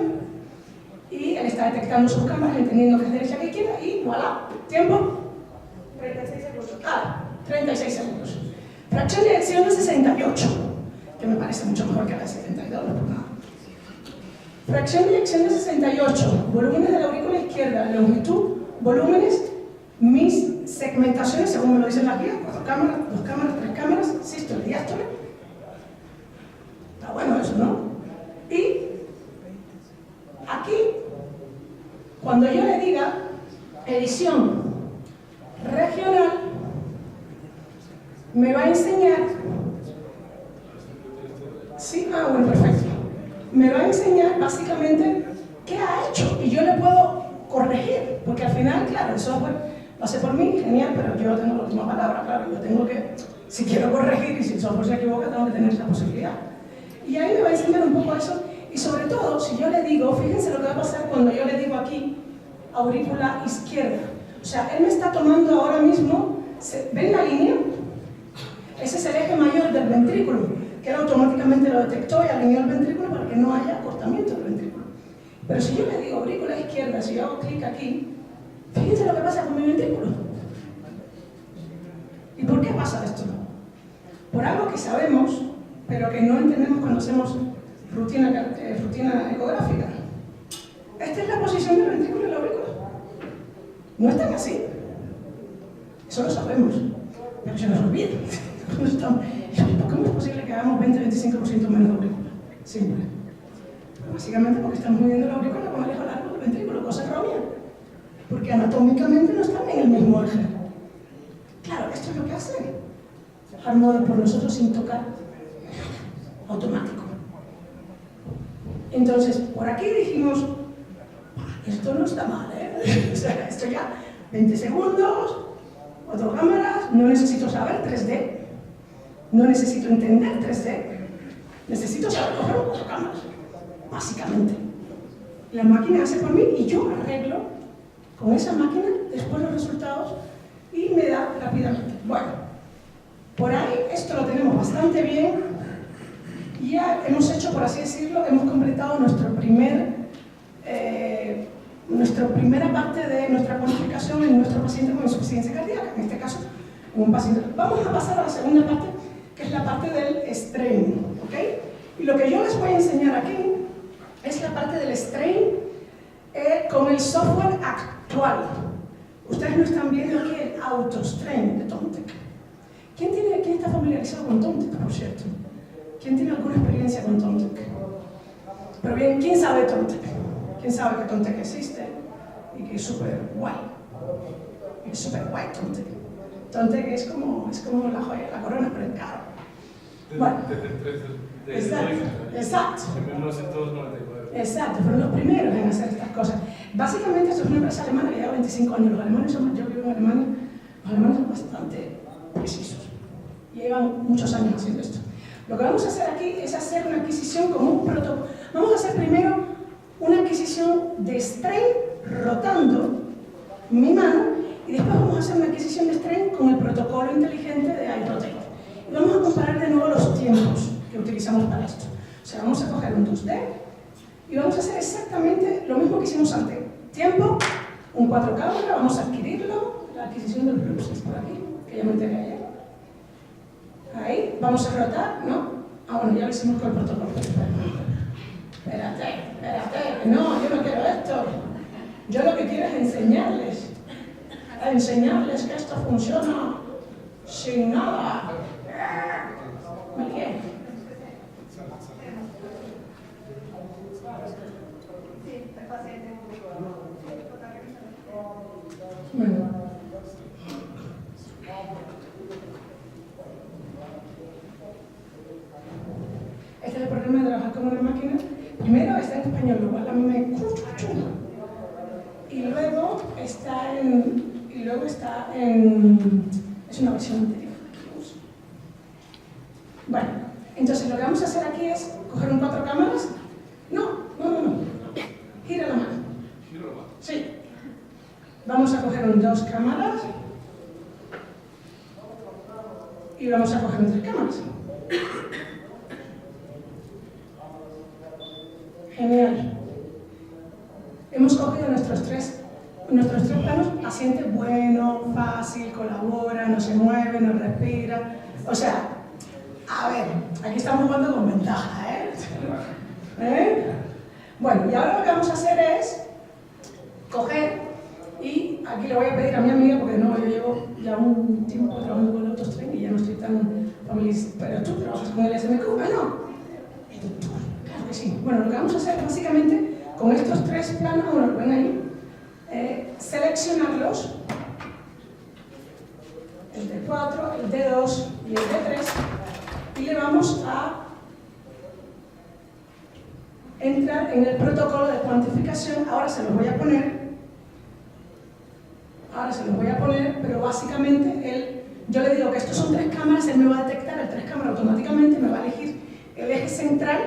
y él está detectando sus cámaras, entendiendo que es derecha que izquierda, y voilà, tiempo 36 segundos. 36 segundos. Fracción de eyección de 68. Que me parece mucho mejor que la de 72, no por nada. Fracción de eyección de 68, volúmenes de la aurícula izquierda, longitud, volúmenes, mis segmentaciones, según me lo dicen la guía, 4 cámaras, 2 cámaras, 3 cámaras, sístole, diástole. Está bueno eso, ¿no? Y aquí, cuando yo le diga edición regional, me va a enseñar. Sí, bueno, perfecto. Me va a enseñar básicamente qué ha hecho y yo le puedo corregir, porque al final, claro, el software lo hace por mí, genial, pero yo tengo la última palabra, claro, yo tengo que, si quiero corregir y si el software se equivoca, tengo que tener esa posibilidad. Y ahí me va a enseñar un poco eso, y sobre todo, si yo le digo, fíjense lo que va a pasar cuando yo le digo aquí, aurícula izquierda. O sea, él me está tomando ahora mismo, ¿ven la línea? Ese es el eje mayor del ventrículo, que él automáticamente lo detectó y alineó el ventrículo para que no haya acortamiento del ventrículo. Pero si yo le digo aurícula izquierda, si yo hago clic aquí, fíjense lo que pasa con mi ventrículo. ¿Y por qué pasa esto? Por algo que sabemos, pero que no entendemos cuando hacemos rutina ecográfica. Esta es la posición del ventrículo y la aurícula. No están así. Eso lo sabemos, pero se nos olvida. ¿Cómo es posible que hagamos 20-25% menos de aurícula? Simple. Básicamente porque estamos moviendo la aurícula con el eje largo del ventrículo, cosa errónea. Porque anatómicamente no están en el mismo eje. Claro, esto es lo que hace Harmodel por nosotros sin tocar, automático. Entonces, por aquí dijimos, esto no está mal, ¿eh? O sea, esto ya, 20 segundos, 4 cámaras, no necesito saber 3D. No necesito entender 3D, necesito saber coger 4 cámaras, básicamente. La máquina hace por mí y yo arreglo con esa máquina después los resultados y me da rápidamente. Bueno, por ahí esto lo tenemos bastante bien. Ya hemos hecho, por así decirlo, hemos completado nuestra primera parte de nuestra cuantificación en nuestro paciente con insuficiencia cardíaca, en este caso, en un paciente. Vamos a pasar a la segunda parte, que es la parte del strain, ¿ok? Y lo que yo les voy a enseñar aquí es la parte del strain con el software actual. Ustedes no están viendo aquí el AutoStrain de Tomtec. ¿Quién está familiarizado con Tomtec, por cierto? ¿Quién tiene alguna experiencia con Tomtec? Pero bien, ¿quién sabe Tomtec? ¿Quién sabe que Tomtec existe y que es súper guay? Es súper guay Tomtec. Tomtec es como la joya, la corona, pero es caro. Bueno, exacto. En 1994. Exacto, fueron los primeros en hacer estas cosas. Básicamente esto es una empresa alemana que lleva 25 años. Los alemanes son, yo vivo en Alemania, los alemanes son bastante precisos. Llevan muchos años haciendo esto. Lo que vamos a hacer aquí es hacer una adquisición como un protocolo. Vamos a hacer primero una adquisición de strain rotando mi mano y después vamos a hacer una adquisición de strain con el protocolo inteligente de iRotate. Y vamos a comparar de nuevo los tiempos que utilizamos para esto. O sea, vamos a coger un 2D Y vamos a hacer exactamente lo mismo que hicimos antes. Tiempo, un 4 cámara, vamos a adquirirlo. La adquisición del plus es por aquí, que ya me enteré ayer. Ahí, vamos a rotar, ¿no? Ah, bueno, ya lo hicimos con el protocolo. Espérate, no, yo no quiero esto. Yo lo que quiero es enseñarles que esto funciona sin nada. ¿Me qué? Bueno. Este es el problema de trabajar con una máquina. Primero está en español, lo cual a mí me... Y luego está en... Es una versión anterior. Bueno, entonces lo que vamos a hacer aquí es coger un 4 cámaras. No. Gira la mano. Sí. Vamos a coger un 2 cámaras. Y vamos a coger un 3 cámaras. Genial. Hemos cogido nuestros tres planos, paciente bueno, fácil, colabora, no se mueve, no respira. O sea, a ver, aquí estamos jugando con ventaja, ¿eh? Bueno, y ahora lo que vamos a hacer es coger, y aquí le voy a pedir a mi amiga, porque no, yo llevo ya un tiempo trabajando con el AutoStream y ya no estoy tan familiarizada. Pero tú trabajas con el SMQ, ¿no? Claro que sí. Bueno, lo que vamos a hacer básicamente con estos 3 planos, bueno, lo ven ahí, seleccionarlos, el D4, el D2 y el D3, y le vamos a entrar en el protocolo de cuantificación. Ahora se los voy a poner, pero básicamente yo le digo que estos son 3 cámaras, él me va a detectar el 3 cámaras automáticamente, me va a elegir el eje central,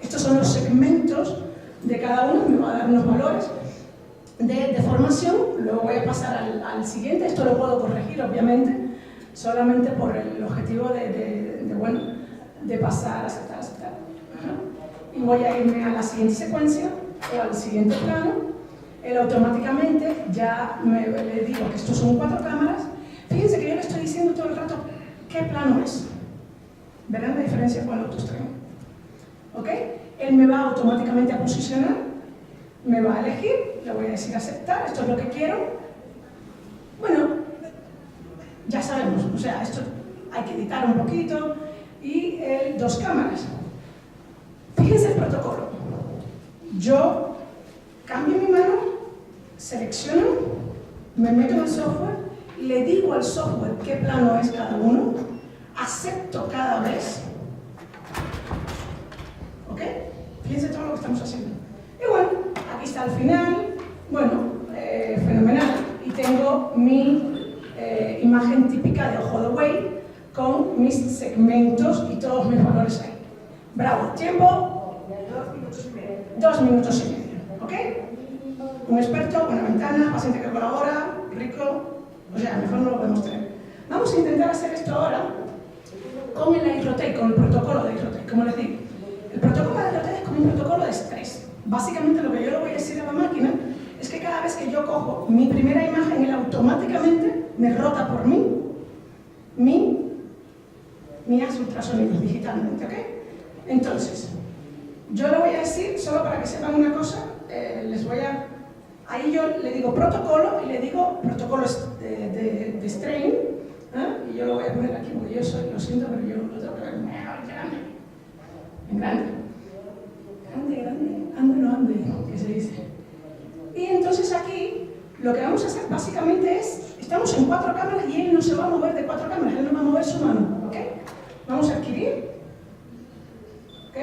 estos son los segmentos de cada uno, me va a dar unos valores de deformación, luego voy a pasar al siguiente. Esto lo puedo corregir obviamente, solamente por el objetivo de pasar, aceptar. Y voy a irme a la siguiente secuencia o al siguiente plano. Él automáticamente ya le digo que estos son 4 cámaras. Fíjense que yo le estoy diciendo todo el rato qué plano es. Verán la diferencia con el AutoStream. ¿Ok? Él me va automáticamente a posicionar, me va a elegir, le voy a decir aceptar, esto es lo que quiero. Bueno, ya sabemos, o sea, esto hay que editar un poquito. Y 2 cámaras. Fíjense el protocolo. Yo cambio mi mano, selecciono, me meto en el software, le digo al software qué plano es cada uno, acepto cada vez. ¿Ok? Fíjense todo lo que estamos haciendo. Y bueno, aquí está el final. Bueno, fenomenal. Y tengo mi imagen típica de ojo de buey con mis segmentos y todos mis valores ahí. Bravo. Tiempo. 2 minutos y medio. 2 minutos y medio. ¿Ok? Un experto, buena ventana, paciente que colabora, rico. O sea, mejor no lo podemos tener. Vamos a intentar hacer esto ahora con el iRotate, con el protocolo de iRotate. Como les digo, el protocolo de iRotate es como un protocolo de estrés. Básicamente lo que yo le voy a decir a la máquina es que cada vez que yo cojo mi primera imagen, él automáticamente me rota por mí mi hace ultrasonidos digitalmente, ¿ok? Entonces, yo le voy a decir, solo para que sepan una cosa, ahí yo le digo protocolo y le digo protocolo de strain, y yo lo voy a poner aquí porque yo soy, lo siento, pero yo lo tengo que ver en grande. Ande, que se dice. Y entonces aquí, lo que vamos a hacer básicamente es, estamos en 4 cámaras y él no se va a mover de 4 cámaras, él no va a mover su mano, ¿ok? Vamos a adquirir, ¿ok?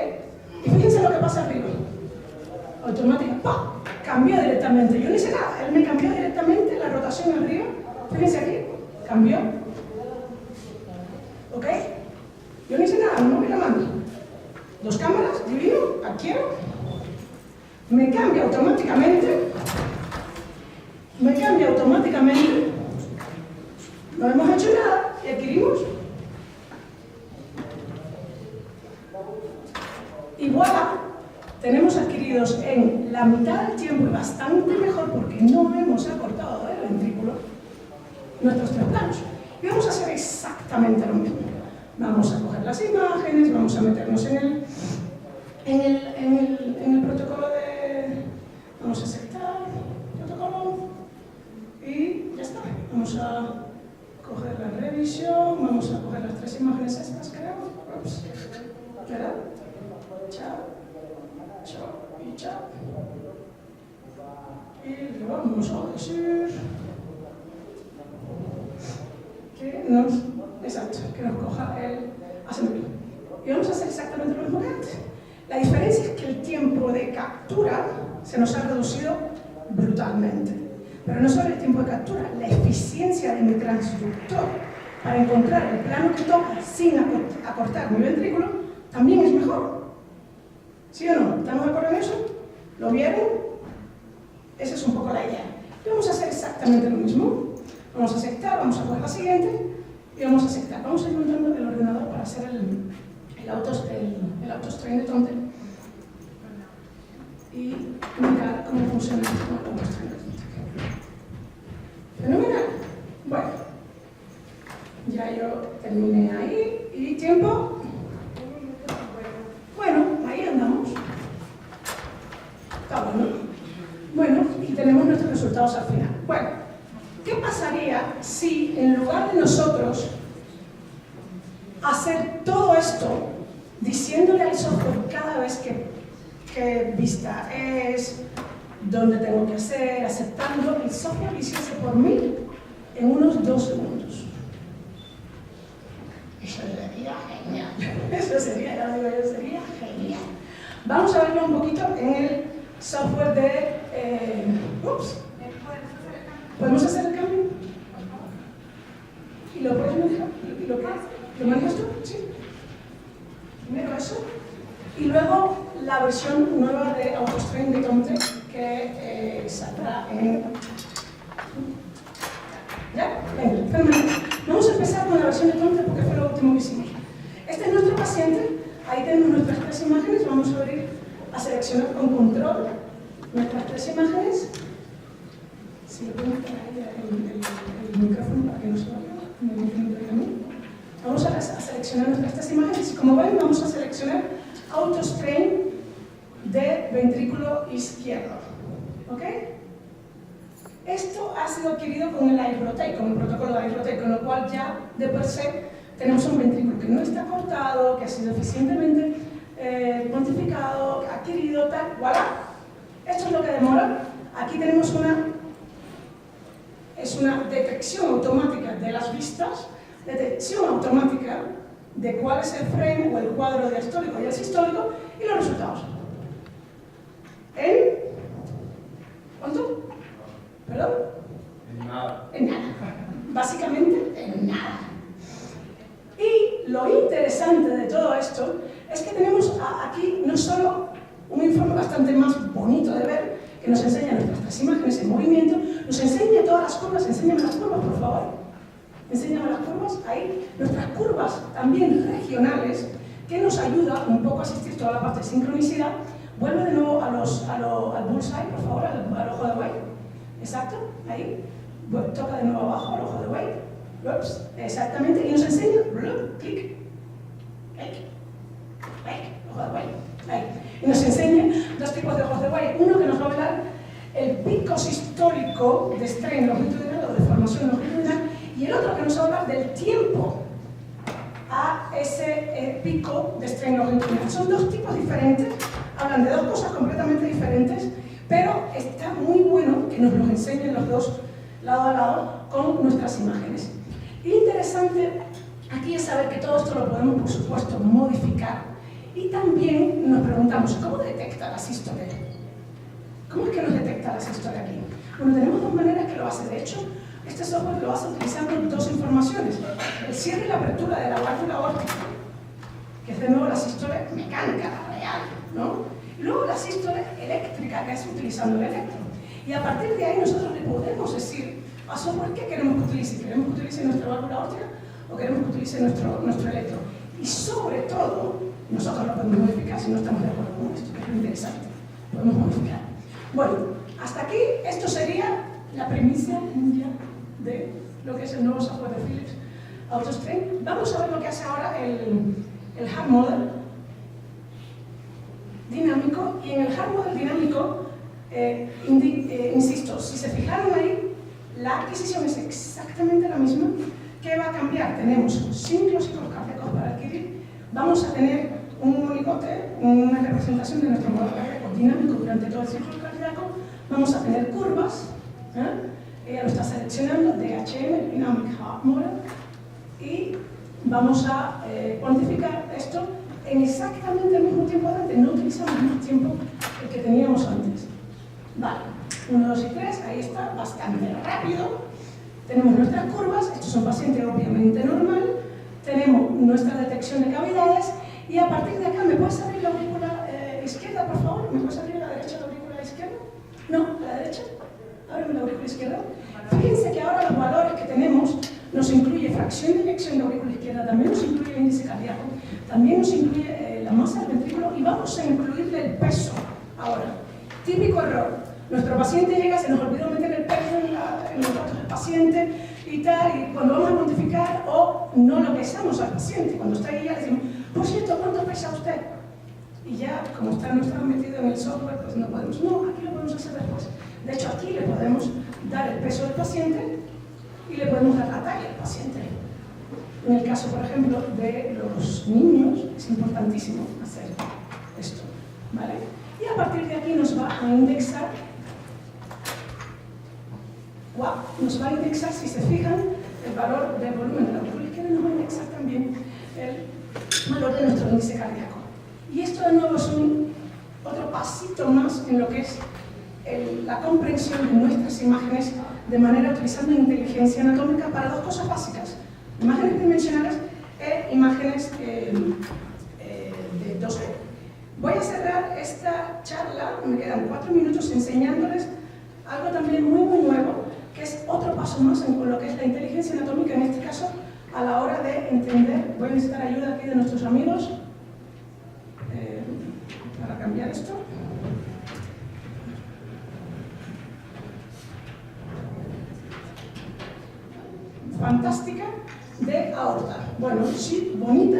Y fíjense lo que pasa arriba. Automática, ¡pam! Cambió directamente. Yo no hice nada, él me cambió directamente la rotación arriba. Fíjense aquí, cambió. ¿Ok? Yo no hice nada, no moví la mano. 2 cámaras, divino, adquiero. Me cambia automáticamente. No hemos hecho nada y adquirimos. Y voilà, tenemos adquiridos en la mitad del tiempo y bastante mejor porque no hemos acortado el ventrículo nuestros tres planos. Y vamos a hacer exactamente lo mismo. Vamos a coger las imágenes, vamos a meternos en el protocolo de... Vamos a aceptar el protocolo y ya está. Vamos a coger la revisión, vamos a coger las tres imágenes estas, creo. Ups. ¿Verdad? Chao, chao y chao. Y le vamos a decir que nos coja el acento. Y vamos a hacer exactamente lo mismo que antes. La diferencia es que el tiempo de captura se nos ha reducido brutalmente. Pero no solo el tiempo de captura, la eficiencia de mi transductor para encontrar el plano que toca sin acortar mi ventrículo también es mejor. ¿Sí o no? ¿Estamos de acuerdo en eso? ¿Lo vieron? Esa es un poco la idea. Y vamos a hacer exactamente lo mismo. Vamos a aceptar, vamos a coger la siguiente y vamos a aceptar. Vamos a ir montando el ordenador para hacer el autostrain de Tomte y mirar cómo funciona el autostrain de Tomte. Fenomenal. Bueno, ya yo terminé ahí y tiempo. Bueno, ahí andamos. Está bueno. Bueno, y tenemos nuestros resultados al final. Bueno, ¿qué pasaría si en lugar de nosotros hacer todo esto diciéndole al software cada vez que vista es, dónde tengo que hacer, aceptando, el software lo hiciese por mí en unos 2 segundos? Eso sería genial. Eso sería, ya lo digo yo, sería genial. Vamos a verlo un poquito en el software de... ¿Podemos hacer el cambio? ¿Y lo puedes manejar? ¿Lo manejas tú? Sí. Primero eso. Y luego la versión nueva de AutoStrain de Tomte que saldrá en... ¿Ya? Venga, fenomenal. Vamos a empezar con la versión de Tomte porque fue lo último que hicimos. Este es nuestro paciente. Ahí tenemos nuestras 3 imágenes. Vamos a abrir, a seleccionar con control nuestras 3 imágenes. Si le pongo por ahí el micrófono para que no se vaya, vamos a seleccionar nuestras 3 imágenes y como ven vamos a seleccionar AutoStrain de ventrículo izquierdo. ¿Ok? Esto ha sido adquirido con el iRotate, con el protocolo de iRotate, con lo cual ya de per se tenemos un ventrículo que no está cortado, que ha sido eficientemente cuantificado, adquirido, tal, voilà. Esto es lo que demora. Aquí tenemos una detección automática de las vistas, detección automática de cuál es el frame o el cuadro diastólico y el sistólico y los resultados. ¿En cuánto? ¿Perdón? En nada. En nada. Básicamente, en nada. Y lo interesante de todo esto es que tenemos aquí no solo un informe bastante más bonito de ver, que nos enseña nuestras 3 imágenes en movimiento, nos enseña todas las curvas. Enséñame las curvas, por favor. Enséñame las curvas, ahí. Nuestras curvas también regionales, que nos ayuda un poco a asistir toda la parte de sincronicidad. Vuelve de nuevo al bullseye, por favor, al ojo de buey. Exacto, ahí. Toca de nuevo abajo al ojo de buey. Ups, exactamente, y nos enseña, clic, ojo de buey. Ahí. Y nos enseña 2 tipos de ojos de buey. Uno que nos va a dar el pico sistólico de strain longitudinal o de formación longitudinal, y el otro que nos va a hablar del tiempo a ese pico de strain longitudinal. Son 2 tipos diferentes, hablan de 2 cosas completamente diferentes, pero está muy bueno que nos los enseñen los 2 lado a lado con nuestras imágenes. Y lo interesante aquí es saber que todo esto lo podemos, por supuesto, modificar. Y también nos preguntamos, ¿cómo detecta la sístole? ¿Cómo es que nos detecta la sístole aquí? Bueno, tenemos 2 maneras que lo hace. De hecho, este software lo hace utilizando 2 informaciones. El cierre y la apertura de la válvula aórtica, que es de nuevo la sístole mecánica, la real, ¿no? Y luego la sístole eléctrica, que es utilizando el electro. Y a partir de ahí nosotros le podemos decir a software qué queremos que utilice. ¿Queremos que utilice nuestra válvula aórtica o queremos que utilice nuestro electro? Y sobre todo, nosotros lo podemos modificar si no estamos de acuerdo con esto, que es lo interesante. Podemos modificar. Bueno, hasta aquí esto sería la primicia mundial de lo que es el nuevo software de Philips AutoStream. Vamos a ver lo que hace ahora el Hard Model dinámico. Y en el Hard Model dinámico, insisto, si se fijaron ahí, la adquisición es exactamente la misma. ¿Qué va a cambiar? Tenemos ciclos cardíacos para adquirir. Vamos a tener un monigote, una representación de nuestro modelo cardíaco dinámico durante todo el ciclo cardíaco. Vamos a tener curvas. Ella lo está seleccionando, DHM, Dynamic Hard Model. Y vamos a cuantificar esto en exactamente el mismo tiempo de antes. No utilizamos más tiempo el que teníamos antes. Vale, 1, 2 y 3, ahí está, bastante rápido. Tenemos nuestras curvas, esto es un paciente obviamente normal. Tenemos nuestra detección de cavidades y a partir de acá, ¿me puedes abrir la aurícula izquierda, por favor? ¿Me puedes abrir la derecha la aurícula izquierda? No, la derecha. Ábreme la aurícula izquierda. Fíjense que ahora los valores que tenemos nos incluye fracción de eyección de aurícula izquierda, también nos incluye el índice cardíaco, también nos incluye la masa del ventrículo y vamos a incluirle el peso. Ahora, típico error. Nuestro paciente llega, se nos olvidó meter el peso en los datos del paciente y tal, y cuando vamos a cuantificar o no lo pesamos al paciente, cuando está ahí ya le decimos, por cierto, ¿cuánto pesa usted? Y ya, como no está metido en el software, pues no podemos, no, aquí lo podemos hacer después. De hecho, aquí le podemos dar el peso del paciente y le podemos dar la talla del paciente. En el caso, por ejemplo, de los niños, es importantísimo hacer esto, ¿vale? Y a partir de aquí nos va a indexar, nos va a indexar, si se fijan, el valor del volumen de la aurícula izquierda, nos va a indexar también el valor de nuestro índice cardíaco. Y esto de nuevo es otro pasito más en lo que es la comprensión de nuestras imágenes de manera utilizando inteligencia anatómica para dos cosas básicas: imágenes dimensionales e imágenes de 2D. Voy a cerrar esta charla, me quedan 4 minutos enseñándoles algo también muy nuevo, que es otro paso más en lo que es la inteligencia anatómica, en este caso a la hora de entender. Voy a necesitar ayuda aquí de nuestros amigos para cambiar esto. Fantástica de aorta. Bueno, sí, bonita,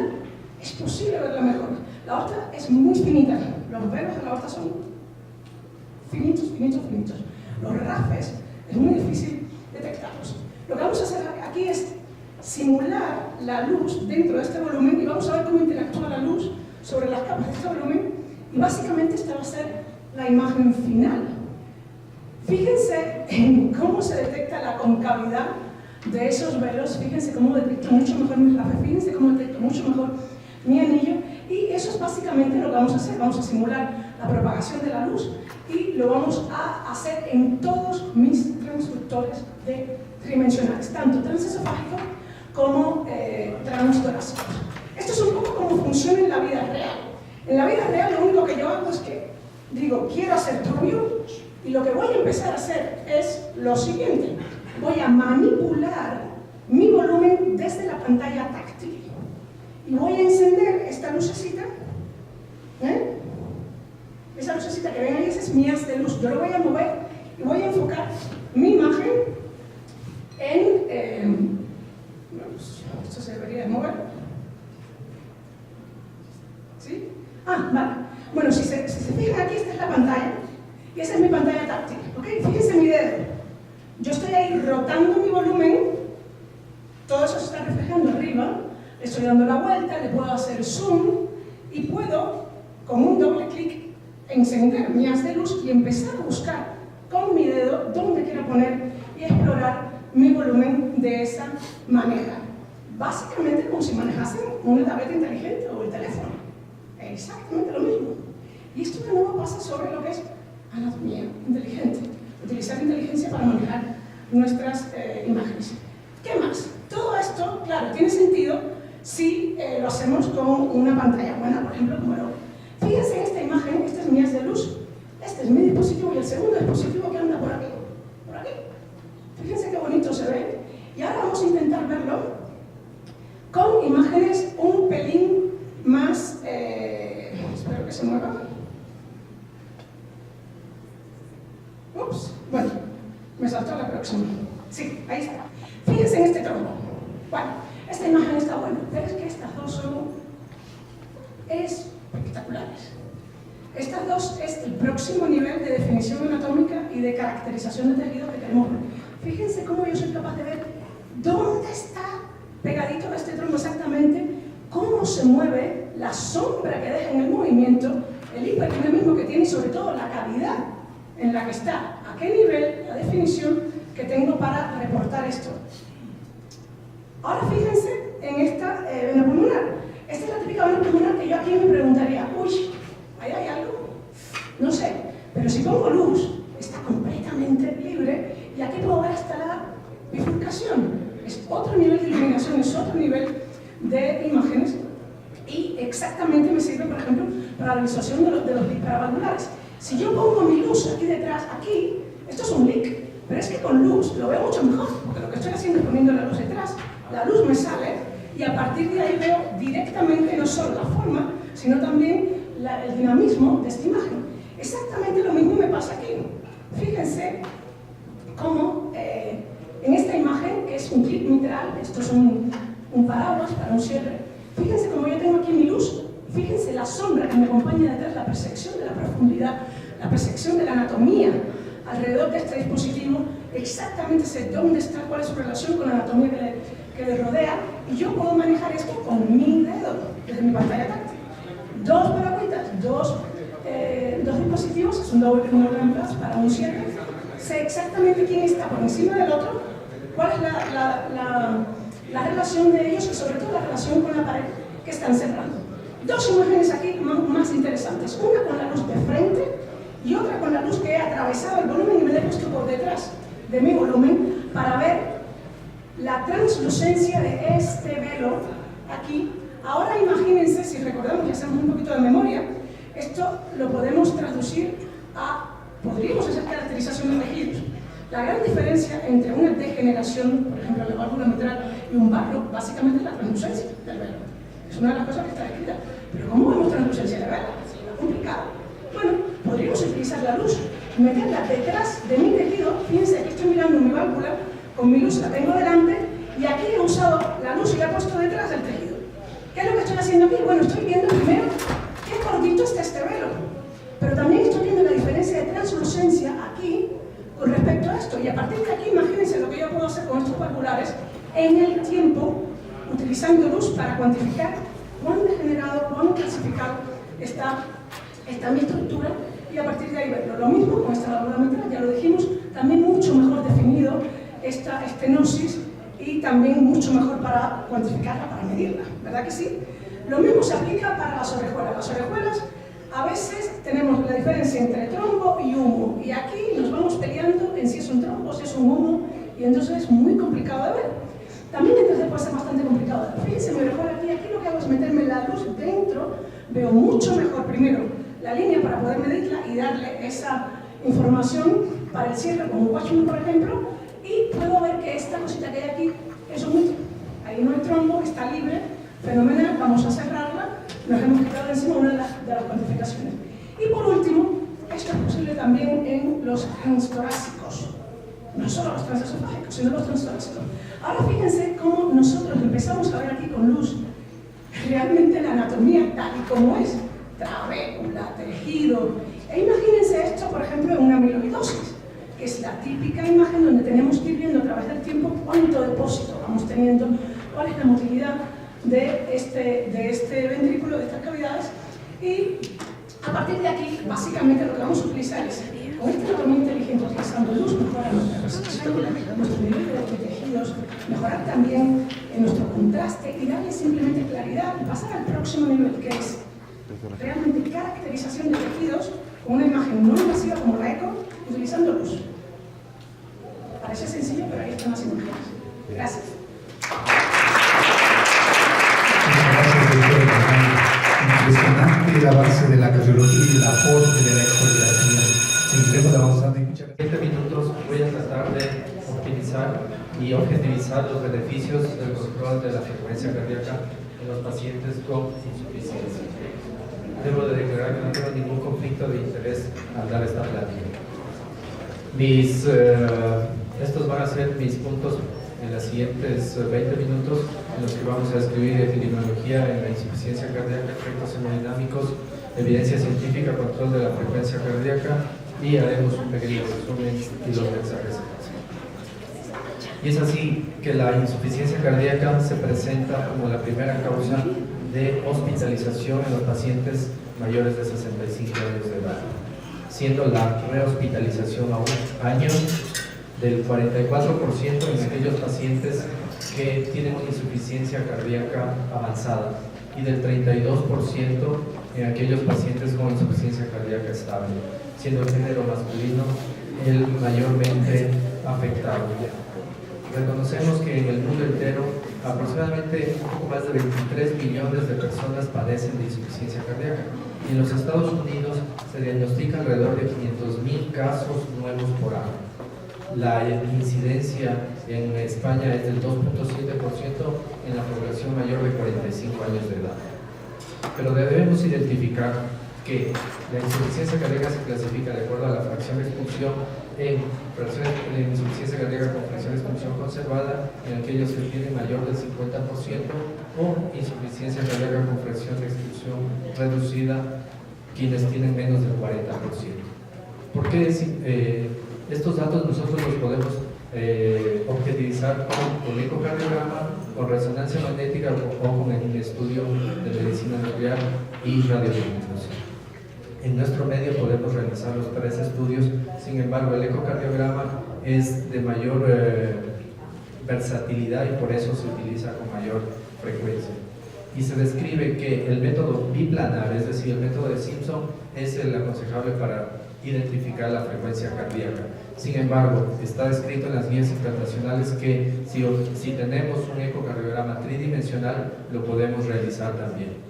es posible verla mejor. La aorta es muy finita, los velos de la aorta son finitos. Los rafes es muy difícil detectarlos. Lo que vamos a hacer aquí es simular la luz dentro de este volumen y vamos a ver cómo interactúa la luz sobre las capas de este volumen y básicamente esta va a ser la imagen final. Fíjense en cómo se detecta la concavidad de esos velos, fíjense cómo detecto mucho mejor mi rafe, fíjense cómo detecto mucho mejor mi anillo, y eso es básicamente lo que vamos a hacer. Vamos a simular la propagación de la luz y lo vamos a hacer en todos mis transductores tridimensionales, tanto transesofágicos como transtorácicos. Esto es un poco como funciona en la vida real. En la vida real lo único que yo hago es que digo, quiero hacer turbio, y lo que voy a empezar a hacer es lo siguiente: voy a manipular mi volumen desde la pantalla táctil y voy a encender esta lucecita, esa lucecita que ven ahí, ese es mi haz de luz. Yo lo voy a mover y voy a enfocar mi imagen en esto se debería de mover, ¿sí? Vale. Bueno, si se fijan aquí, esta es la pantalla y esa es mi pantalla táctil, ¿ok? Fíjense mi dedo. Yo estoy ahí rotando mi volumen, todo eso se está reflejando arriba, le estoy dando la vuelta, le puedo hacer zoom y puedo, con un doble clic, encender mi haz de luz y empezar a buscar con mi dedo dónde quiero poner y explorar mi volumen de esa manera. Básicamente como si manejasen una tableta inteligente o el teléfono. Exactamente lo mismo. Y esto de nuevo pasa sobre lo que es anatomía inteligente. Utilizar inteligencia para manejar nuestras imágenes. ¿Qué más? Todo esto, claro, tiene sentido si lo hacemos con una pantalla buena, por ejemplo, como lo. Fíjense en esta imagen, esta es mi haz de luz, este es mi dispositivo y el segundo dispositivo que anda por aquí. Por aquí. Fíjense qué bonito se ve. Y ahora vamos a intentar verlo con imágenes un pelín más, espero que se mueva. Ups, bueno, me saltó la próxima. Sí, ahí está. Fíjense en este trombo. Bueno, esta imagen está buena, pero es que estas dos son espectaculares. Estas dos es el próximo nivel de definición anatómica y de caracterización de tejido que queremos ver. Fíjense cómo yo soy capaz de ver dónde está pegadito a este trombo exactamente, cómo se mueve, la sombra que deja en el movimiento, el hiperdinamismo que tiene y sobre todo la calidad en la que está, a qué nivel, la definición que tengo para reportar esto. Ahora fíjense en esta vena pulmonar. Esta es la típica vena pulmonar que yo aquí me preguntaría, uy, ¿ahí hay algo? No sé, pero si pongo luz, está completamente libre y aquí puedo ver hasta la bifurcación. Es otro nivel de iluminación, es otro nivel de imágenes y exactamente me sirve, por ejemplo, para la visualización de los paravalvulares. Si yo pongo mi luz aquí detrás, aquí, esto es un leak, pero es que con luz lo veo mucho mejor, porque lo que estoy haciendo es poniendo la luz detrás, la luz me sale y a partir de ahí veo directamente no solo la forma, sino también el dinamismo de esta imagen. Exactamente lo mismo me pasa aquí. Fíjense cómo en esta imagen, que es un clip mitral, esto es un paraguas para un cierre, fíjense cómo yo tengo aquí mi luz, fíjense la sombra que me acompaña detrás, la percepción de la profundidad, la percepción de la anatomía alrededor de este dispositivo, exactamente sé dónde está, cuál es su relación con la anatomía que le rodea, y yo puedo manejar esto con mi dedo, desde mi pantalla táctil. Dos paragüitas, dos dispositivos, es un doble reemplazo para un cierre, sé exactamente quién está por encima del otro, cuál es la relación de ellos y sobre todo la relación con la pared que están cerrando. Dos imágenes aquí más interesantes, una con la luz de frente y otra con la luz que he atravesado el volumen y me la he puesto por detrás de mi volumen para ver la translucencia de este velo aquí. Ahora imagínense, si recordamos y hacemos un poquito de memoria, esto lo podemos traducir podríamos hacer caracterización de tejidos. La gran diferencia entre una degeneración, por ejemplo, la válvula mitral y un barro, básicamente es la translucencia del velo. Es una de las cosas que está escrita. Pero ¿cómo vemos translucencia de velo? Es complicado. Bueno, podríamos utilizar la luz, meterla detrás de mi tejido. Fíjense, aquí estoy mirando mi válvula, con mi luz la tengo delante, y aquí he usado la luz y la he puesto detrás del tejido. ¿Qué es lo que estoy haciendo aquí? Bueno, estoy viendo primero qué cortito está este velo, pero también estoy viendo la diferencia de translucencia aquí con respecto a esto, y a partir de aquí imagínense lo que yo puedo hacer con estos valvulares en el tiempo, utilizando luz para cuantificar cuán degenerado, cuán calcificado está mi estructura, y a partir de ahí verlo. Lo mismo con esta válvula mitral, ya lo dijimos, también mucho mejor definido esta estenosis y también mucho mejor para cuantificarla, para medirla, ¿verdad que sí? Lo mismo se aplica para las orejuelas. Las orejuelas, a veces tenemos la diferencia entre trombo y humo, y aquí nos vamos peleando en si es un trombo o si es un humo, y entonces es muy complicado de ver. También entonces puede ser bastante complicado de ver. Fíjense, mi orejuela aquí lo que hago es meterme la luz dentro, veo mucho mejor primero la línea para poder medirla y darle esa información para el cierre con un Watchman, por ejemplo, y puedo ver que esta cosita que hay aquí es un mito. Ahí no hay trombo, está libre, fenomenal, vamos a cerrarla, nos hemos quitado encima una de las cuantificaciones. Y por último, esto es posible también en los transtorácicos, no solo los transesofágicos, sino los transtorácicos. Ahora fíjense cómo nosotros empezamos a ver aquí con luz realmente la anatomía tal y como es, trabécula, tejido, e imagínense esto, por ejemplo, en una amiloidosis, que es la típica imagen donde tenemos que ir viendo a través del tiempo cuánto depósito vamos teniendo, cuál es la motilidad de este ventrículo, de estas cavidades, y a partir de aquí, básicamente lo que vamos a utilizar es, con esta anatomía inteligente, utilizando luz, mejorar nuestra percepción, nuestro nivel de tejidos, mejorar también nuestro contraste y darle simplemente claridad y pasar al próximo nivel, que es realmente caracterización de tejidos con una imagen no invasiva como la eco, utilizando luz. Parece sencillo, pero ahí están las imágenes. Gracias. Impresionante el avance de la cardiología y el aporte de la ecografía. Seguiremos avanzando y muchas gracias. 20 minutos voy a tratar de optimizar y objetivizar los beneficios del control de la frecuencia cardíaca en los pacientes con insuficiencia. Debo de declarar que poquito de interés al dar esta plática. Estos van a ser mis puntos en los siguientes 20 minutos, en los que vamos a describir epidemiología en la insuficiencia cardíaca, efectos hemodinámicos, evidencia científica, control de la frecuencia cardíaca, y haremos un pequeño resumen y los mensajes. Y es así que la insuficiencia cardíaca se presenta como la primera causa de hospitalización en los pacientes mayores de 65 años de edad, siendo la rehospitalización a un año del 44% en aquellos pacientes que tienen una insuficiencia cardíaca avanzada y del 32% en aquellos pacientes con insuficiencia cardíaca estable, siendo el género masculino el mayormente afectado. Reconocemos que en el mundo entero aproximadamente un poco más de 23 millones de personas padecen de insuficiencia cardíaca. Y en los Estados Unidos se diagnostican alrededor de 500,000 casos nuevos por año. La incidencia en España es del 2.7% en la población mayor de 45 años de edad. Pero debemos identificar que la insuficiencia cardíaca se clasifica de acuerdo a la fracción de expulsión en insuficiencia cardíaca con fracción de expulsión conservada en aquellos que tienen mayor del 50% o insuficiencia cardíaca con fracción de expulsión reducida quienes tienen menos del 40%. ¿Por qué estos datos nosotros los podemos objetivizar con ecocardiograma, con resonancia magnética o con un estudio de medicina nuclear y radiodiagnóstico? En nuestro medio podemos realizar los 3 estudios, sin embargo el ecocardiograma es de mayor versatilidad y por eso se utiliza con mayor frecuencia. Y se describe que el método biplanar, es decir, el método de Simpson, es el aconsejable para identificar la frecuencia cardíaca. Sin embargo, está descrito en las guías internacionales que si tenemos un ecocardiograma tridimensional, lo podemos realizar también,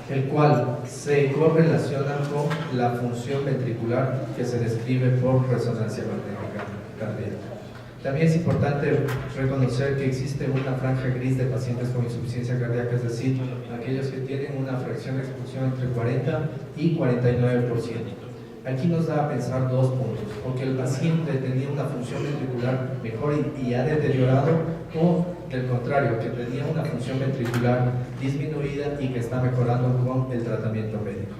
el cual se correlaciona con la función ventricular que se describe por resonancia magnética cardíaca. También es importante reconocer que existe una franja gris de pacientes con insuficiencia cardíaca, es decir, aquellos que tienen una fracción de expulsión entre 40 y 49%. Aquí nos da a pensar 2 puntos: o que el paciente tenía una función ventricular mejor y ha deteriorado, o del contrario, que tenía una función ventricular disminuida y que está mejorando con el tratamiento médico.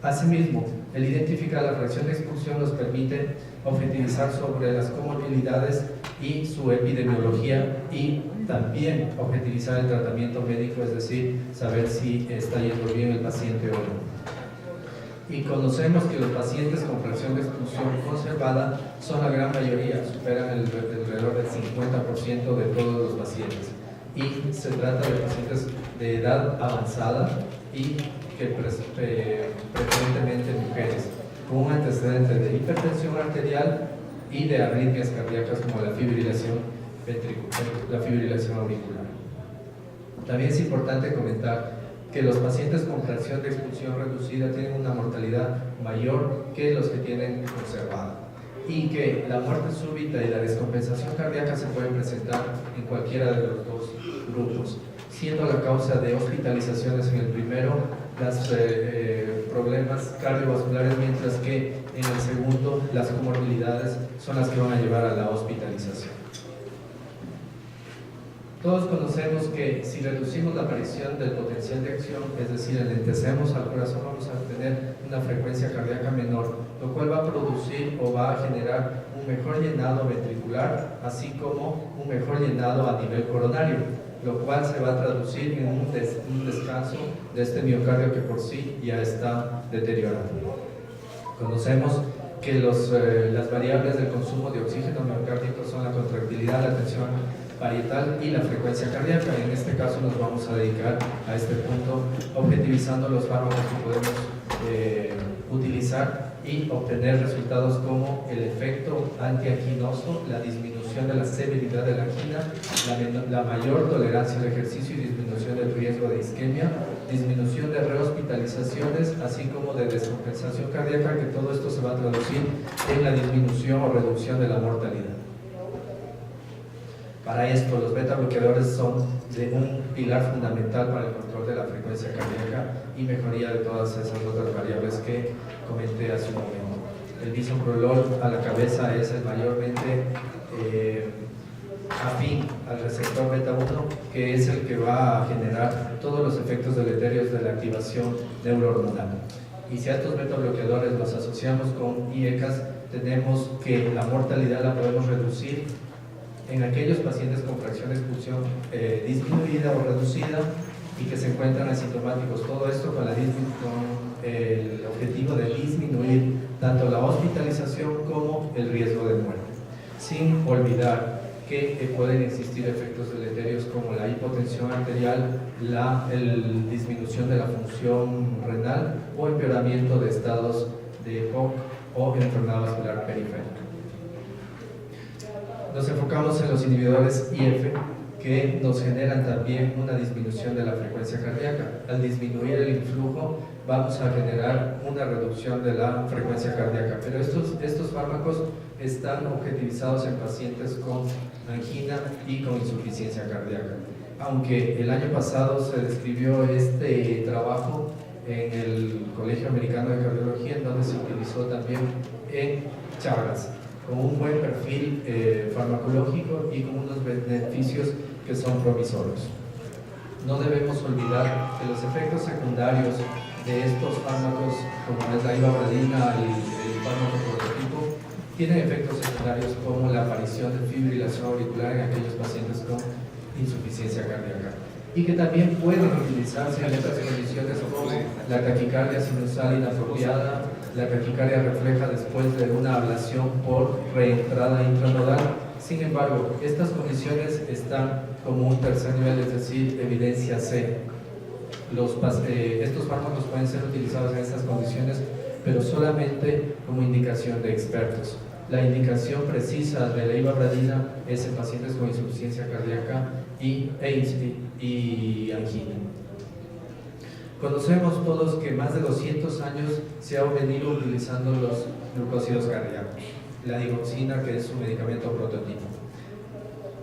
Asimismo, el identificar la fracción de expulsión nos permite objetivizar sobre las comorbilidades y su epidemiología, y también objetivizar el tratamiento médico, es decir, saber si está yendo bien el paciente o no. Y conocemos que los pacientes con fracción de expulsión conservada son la gran mayoría, superan alrededor del 50% de todos los pacientes. Y se trata de pacientes de edad avanzada y que preferentemente mujeres, con un antecedente de hipertensión arterial y de arritmias cardíacas como la fibrilación auricular. También es importante comentar que los pacientes con fracción de expulsión reducida tienen una mortalidad mayor que los que tienen conservada, y que la muerte súbita y la descompensación cardíaca se pueden presentar en cualquiera de los 2 grupos, siendo la causa de hospitalizaciones en el primero los problemas cardiovasculares, mientras que en el segundo las comorbilidades son las que van a llevar a la hospitalización. Todos conocemos que si reducimos la aparición del potencial de acción, es decir, enlentecemos al corazón, vamos a tener una frecuencia cardíaca menor, lo cual va a producir o va a generar un mejor llenado ventricular, así como un mejor llenado a nivel coronario, lo cual se va a traducir en un descanso de este miocardio que por sí ya está deteriorado. Conocemos que las variables del consumo de oxígeno miocárdico son la contractilidad, la tensión parietal y la frecuencia cardíaca. En este caso nos vamos a dedicar a este punto, objetivizando los fármacos que podemos utilizar y obtener resultados como el efecto antianginoso, la disminución de la severidad de la angina, la mayor tolerancia al ejercicio y disminución del riesgo de isquemia, disminución de rehospitalizaciones, así como de descompensación cardíaca, que todo esto se va a traducir en la disminución o reducción de la mortalidad. Para esto, los beta bloqueadores son un pilar fundamental para el control de la frecuencia cardíaca, y mejoría de todas esas otras variables que comenté hace un momento. El bisoprolol a la cabeza es el mayormente afín al receptor beta 1, que es el que va a generar todos los efectos deleterios de la activación neurohormonal. Y si a estos beta bloqueadores los asociamos con IECAS, tenemos que la mortalidad la podemos reducir en aquellos pacientes con fracción de expulsión disminuida o reducida y que se encuentran asintomáticos. Todo esto con el objetivo de disminuir tanto la hospitalización como el riesgo de muerte, sin olvidar que pueden existir efectos deleterios como la hipotensión arterial, la disminución de la función renal o empeoramiento de estados de EPOC o enfermedad vascular periférica. Nos enfocamos en los inhibidores IF, que nos generan también una disminución de la frecuencia cardíaca. Al disminuir el influjo vamos a generar una reducción de la frecuencia cardíaca, pero estos fármacos están objetivizados en pacientes con angina y con insuficiencia cardíaca. Aunque el año pasado se describió este trabajo en el Colegio Americano de Cardiología, en donde se utilizó también en Chagas, con un buen perfil farmacológico y con unos beneficios que son promisorios. No debemos olvidar que los efectos secundarios de estos fármacos, como es la ivabradina y el fármaco prototipo, tienen efectos secundarios como la aparición de fibrilación auricular en aquellos pacientes con insuficiencia cardíaca, y que también pueden utilizarse en otras condiciones como la taquicardia sinusal inapropiada, la taquicardia refleja después de una ablación por reentrada intranodal. Sin embargo, estas condiciones están como un tercer nivel, es decir, evidencia C. Estos fármacos pueden ser utilizados en estas condiciones, pero solamente como indicación de expertos. La indicación precisa de la ivabradina es en pacientes con insuficiencia cardíaca y angina. Conocemos todos que más de 200 años se ha venido utilizando los glucósidos cardíacos, la digoxina, que es un medicamento prototipo.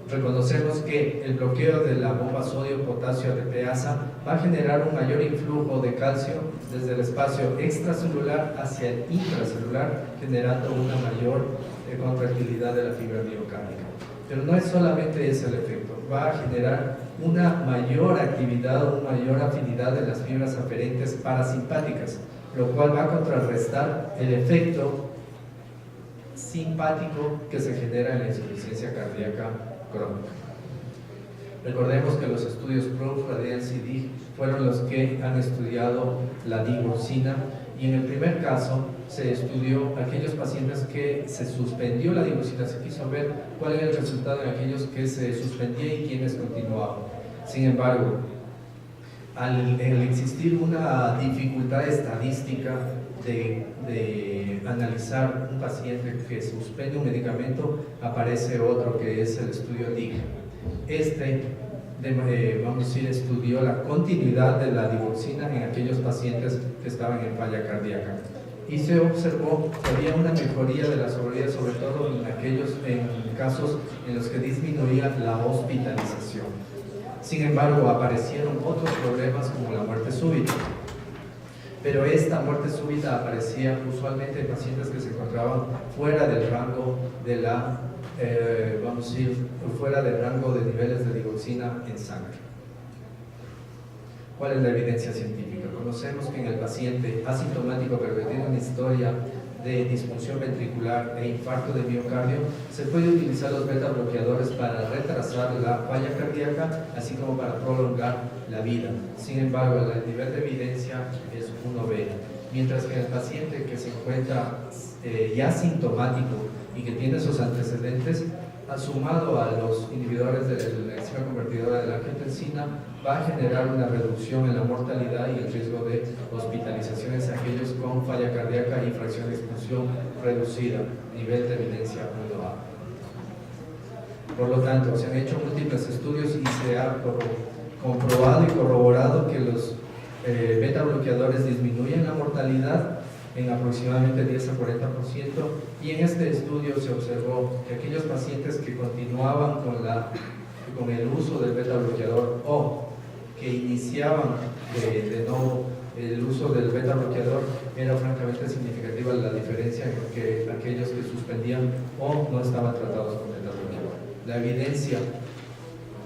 Reconocemos que el bloqueo de la bomba sodio-potasio ATPasa va a generar un mayor influjo de calcio desde el espacio extracelular hacia el intracelular, generando una mayor contractilidad de la fibra miocárdica. Pero no es solamente ese el efecto, va a generar una mayor actividad, una mayor afinidad de las fibras aferentes parasimpáticas, lo cual va a contrarrestar el efecto simpático que se genera en la insuficiencia cardíaca crónica. Recordemos que los estudios PROOF, RADIANCE y DIG fueron los que han estudiado la digoxina, y en el primer caso se estudió aquellos pacientes que se suspendió la digoxina, se quiso ver cuál era el resultado en aquellos que se suspendía y quienes continuaban. Sin embargo, al existir una dificultad estadística de analizar un paciente que suspende un medicamento, aparece otro que es el estudio DIG. Vamos a decir, estudió la continuidad de la digoxina en aquellos pacientes que estaban en falla cardíaca, y se observó que había una mejoría de la sobriedad, sobre todo en casos en los que disminuía la hospitalización. Sin embargo, aparecieron otros problemas como la muerte súbita, pero esta muerte súbita aparecía usualmente en pacientes que se encontraban fuera del rango de fuera del rango de niveles de digoxina en sangre. ¿Cuál es la evidencia científica? Conocemos que en el paciente asintomático pero que tiene una historia de disfunción ventricular e infarto de miocardio, se puede utilizar los beta bloqueadores para retrasar la falla cardíaca, así como para prolongar la vida. Sin embargo, el nivel de evidencia es 1B, mientras que el paciente que se encuentra ya sintomático y que tiene esos antecedentes, sumado a los inhibidores de la enzima convertidora de la angiotensina, va a generar una reducción en la mortalidad y el riesgo de hospitalizaciones a aquellos con falla cardíaca y fracción de expulsión reducida, nivel de evidencia 1A. Por lo tanto, se han hecho múltiples estudios y se ha comprobado y corroborado que los beta bloqueadores disminuyen la mortalidad en aproximadamente 10 a 40%, y en este estudio se observó que aquellos pacientes que continuaban con el uso del beta bloqueador o que iniciaban de nuevo el uso del beta bloqueador era francamente significativa la diferencia entre aquellos que suspendían o no estaban tratados con beta bloqueador.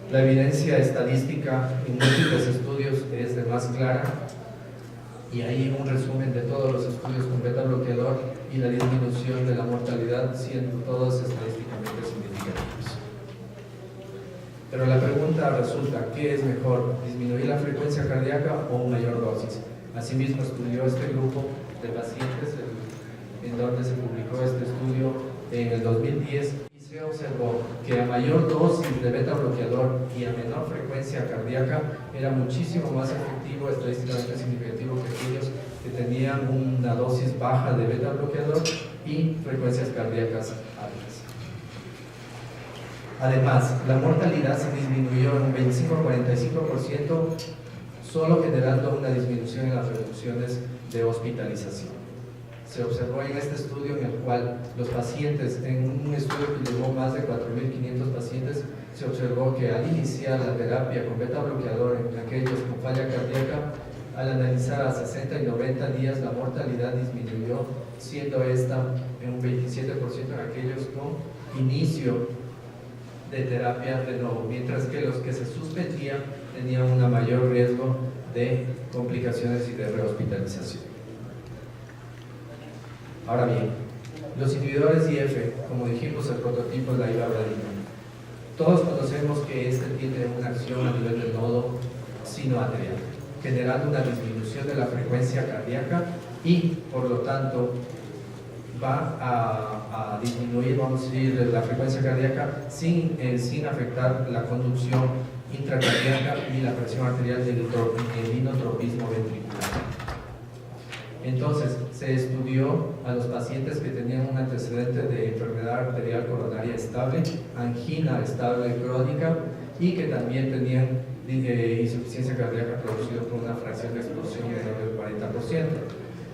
La evidencia estadística en múltiples estudios es de más clara, y ahí un resumen de todos los estudios con beta bloqueador y la disminución de la mortalidad, siendo todos estadísticamente significativos. Pero la pregunta resulta, ¿qué es mejor? ¿Disminuir la frecuencia cardíaca o una mayor dosis? Asimismo estudió este grupo de pacientes en donde se publicó este estudio en el 2010 y se observó que a mayor dosis de beta bloqueador y a menor frecuencia cardíaca era muchísimo más efectivo, estadísticamente significativo, que aquellos que tenían una dosis baja de beta bloqueador y frecuencias cardíacas altas. Además, la mortalidad se disminuyó en un 25 a 45%, solo generando una disminución en las reducciones de hospitalización. Se observó en este estudio, en el cual los pacientes, en un estudio que llevó más de 4.500 pacientes, se observó que al iniciar la terapia con beta bloqueador en aquellos con falla cardíaca, al analizar a 60 y 90 días, la mortalidad disminuyó, siendo esta en un 27% en aquellos con inicio de terapia de nuevo, mientras que los que se suspendían tenían un mayor riesgo de complicaciones y de rehospitalización. Ahora bien, los inhibidores IF, como dijimos, el prototipo es la ibabradina. Todos conocemos que este tiene una acción a nivel del nodo sinoarterial, generando una disminución de la frecuencia cardíaca y, por lo tanto, va a disminuir, vamos a decir, la frecuencia cardíaca sin afectar la conducción intracardíaca y la presión arterial del inotropismo ventricular. Entonces, se estudió a los pacientes que tenían un antecedente de enfermedad arterial coronaria estable, angina estable crónica y que también tenían insuficiencia cardíaca producida por una fracción de explosión menor del 40%.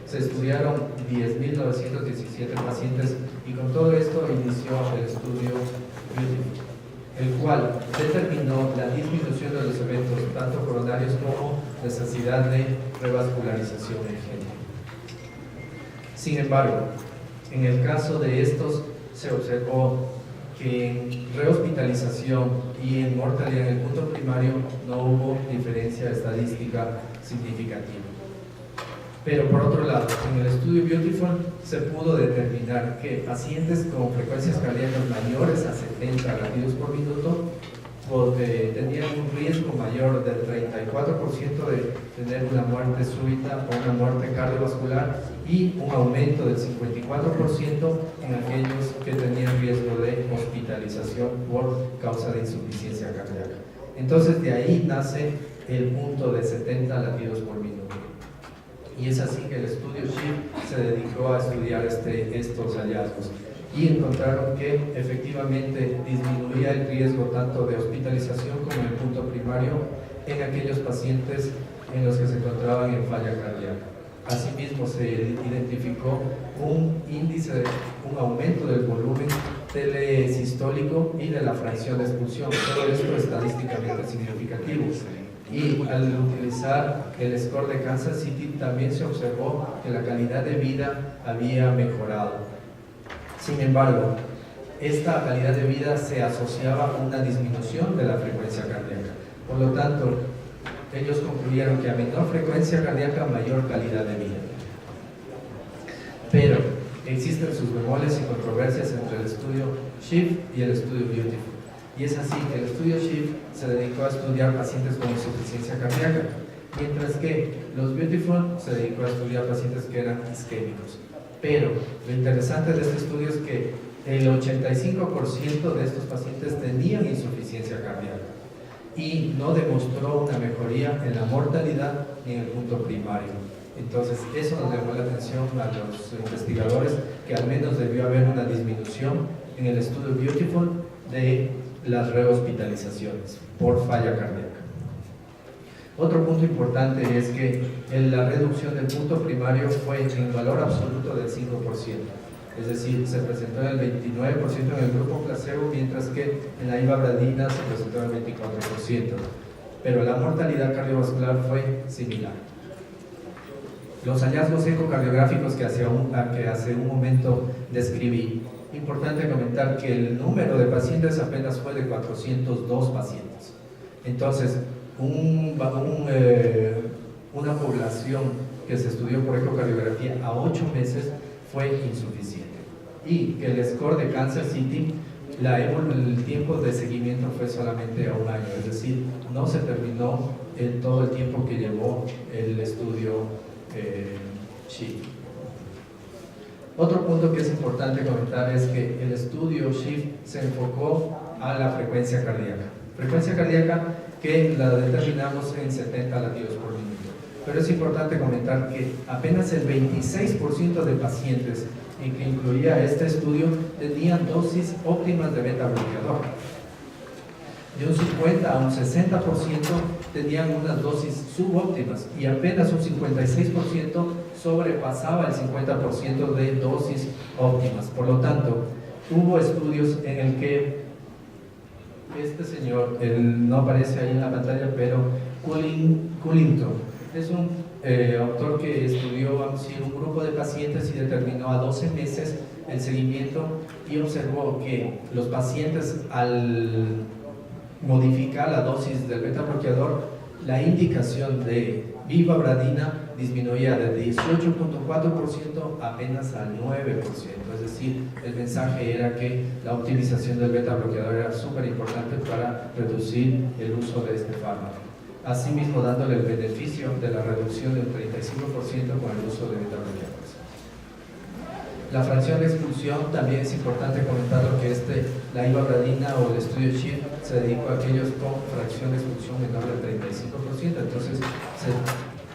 Se estudiaron 10.917 pacientes y con todo esto inició el estudio Beautiful, el cual determinó la disminución de los eventos tanto coronarios como necesidad de revascularización urgente. Sin embargo, en el caso de estos se observó que en rehospitalización y en mortalidad en el punto primario no hubo diferencia estadística significativa. Pero por otro lado, en el estudio Beautiful se pudo determinar que pacientes con frecuencias cardíacas mayores a 70 latidos por minuto tenían un riesgo mayor del 34% de tener una muerte súbita o una muerte cardiovascular y un aumento del 54% en aquellos que tenían riesgo de hospitalización por causa de insuficiencia cardíaca. Entonces de ahí nace el punto de 70 latidos por minuto. Y es así que el estudio SHIFT se dedicó a estudiar estos hallazgos y encontraron que efectivamente disminuía el riesgo tanto de hospitalización como en el punto primario en aquellos pacientes en los que se encontraban en falla cardíaca. Asimismo, se identificó un índice, un aumento del volumen telesistólico y de la fracción de expulsión. Todo esto es estadísticamente significativo. Y al utilizar el score de Kansas City también se observó que la calidad de vida había mejorado. Sin embargo, esta calidad de vida se asociaba a una disminución de la frecuencia cardíaca. Por lo tanto, ellos concluyeron que a menor frecuencia cardíaca, mayor calidad de vida. Pero existen sus bemoles y controversias entre el estudio SHIFT y el estudio Beautiful. Y es así que el estudio SHIFT se dedicó a estudiar pacientes con insuficiencia cardíaca, mientras que los Beautiful se dedicó a estudiar pacientes que eran isquémicos. Pero lo interesante de este estudio es que el 85% de estos pacientes tenían insuficiencia cardíaca y no demostró una mejoría en la mortalidad ni en el punto primario. Entonces eso nos llamó la atención a los investigadores, que al menos debió haber una disminución en el estudio Beautiful de las rehospitalizaciones por falla cardíaca. Otro punto importante es que la reducción del punto primario fue en valor absoluto del 5%, es decir, se presentó en el 29% en el grupo placebo, mientras que en la ibabradina se presentó en el 24%, pero la mortalidad cardiovascular fue similar. Los hallazgos ecocardiográficos que hace un momento describí, importante comentar que el número de pacientes apenas fue de 402 pacientes. Entonces, una población que se estudió por ecocardiografía a 8 meses fue insuficiente. Y que el score de Kansas City, el tiempo de seguimiento fue solamente a 1 año, es decir, no se terminó todo el tiempo que llevó el estudio SHIFT. Otro punto que es importante comentar es que el estudio SHIFT se enfocó a la frecuencia cardíaca que la determinamos en 70 latidos por minuto. Pero es importante comentar que apenas el 26% de pacientes en que incluía este estudio tenían dosis óptimas de beta bloqueador. De un 50 a un 60% tenían unas dosis subóptimas y apenas un 56% sobrepasaba el 50% de dosis óptimas. Por lo tanto, hubo estudios en el que este señor, él no aparece ahí en la pantalla, pero Cullington, es un autor que estudió, vamos a decir, un grupo de pacientes y determinó a 12 meses el seguimiento y observó que los pacientes, al modificar la dosis del beta bloqueador, la indicación de bivabradina disminuía de 18.4% apenas al 9%, es decir, el mensaje era que la utilización del beta bloqueador era súper importante para reducir el uso de este fármaco. Asimismo, dándole el beneficio de la reducción del 35% con el uso de beta bloqueadores. La fracción de expulsión, también es importante comentar lo que la ivabradina o el estudio SHIFT se dedicó a aquellos con fracción de expulsión menor del 35%. Entonces se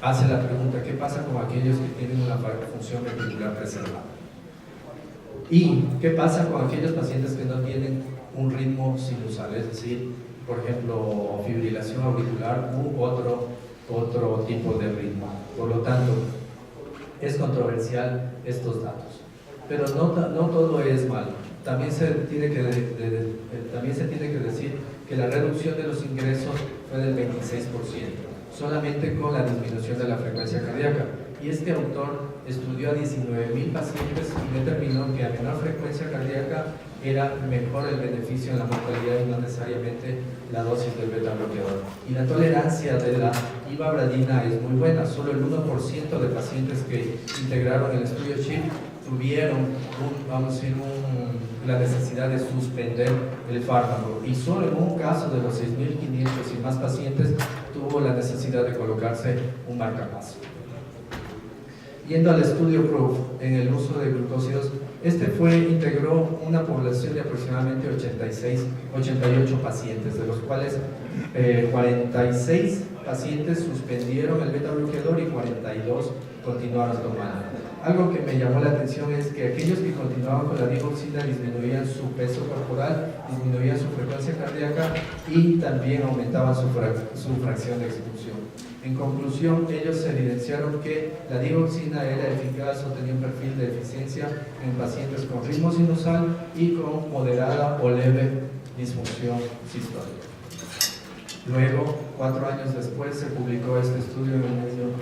hace la pregunta, ¿qué pasa con aquellos que tienen una función ventricular preservada? ¿Y qué pasa con aquellos pacientes que no tienen un ritmo sinusal? Es decir, por ejemplo, fibrilación auricular u otro tipo de ritmo. Por lo tanto, es controversial estos datos. Pero no todo es malo. También se tiene que decir que la reducción de los ingresos fue del 26%, solamente con la disminución de la frecuencia cardíaca. Y este autor estudió a 19,000 pacientes y determinó que a menor frecuencia cardíaca era mejor el beneficio en la mortalidad y no necesariamente la dosis del beta bloqueador. Y la tolerancia de la ivabradina es muy buena. Solo el 1% de pacientes que integraron el estudio SHIFT tuvieron la necesidad de suspender el fármaco, y solo en un caso de los 6.500 y más pacientes tuvo la necesidad de colocarse un marcapaso. Yendo al estudio PROOF en el uso de glucósidos, integró una población de aproximadamente 88 pacientes, de los cuales 46 pacientes suspendieron el beta bloqueador y 42 continuaron tomando. Algo que me llamó la atención es que aquellos que continuaban con la digoxina disminuían su peso corporal, disminuían su frecuencia cardíaca y también aumentaban su fracción de expulsión. En conclusión, ellos evidenciaron que la digoxina era eficaz o tenía un perfil de eficiencia en pacientes con ritmo sinusal y con moderada o leve disfunción sistólica. Luego, 4 años después, se publicó este estudio en el medio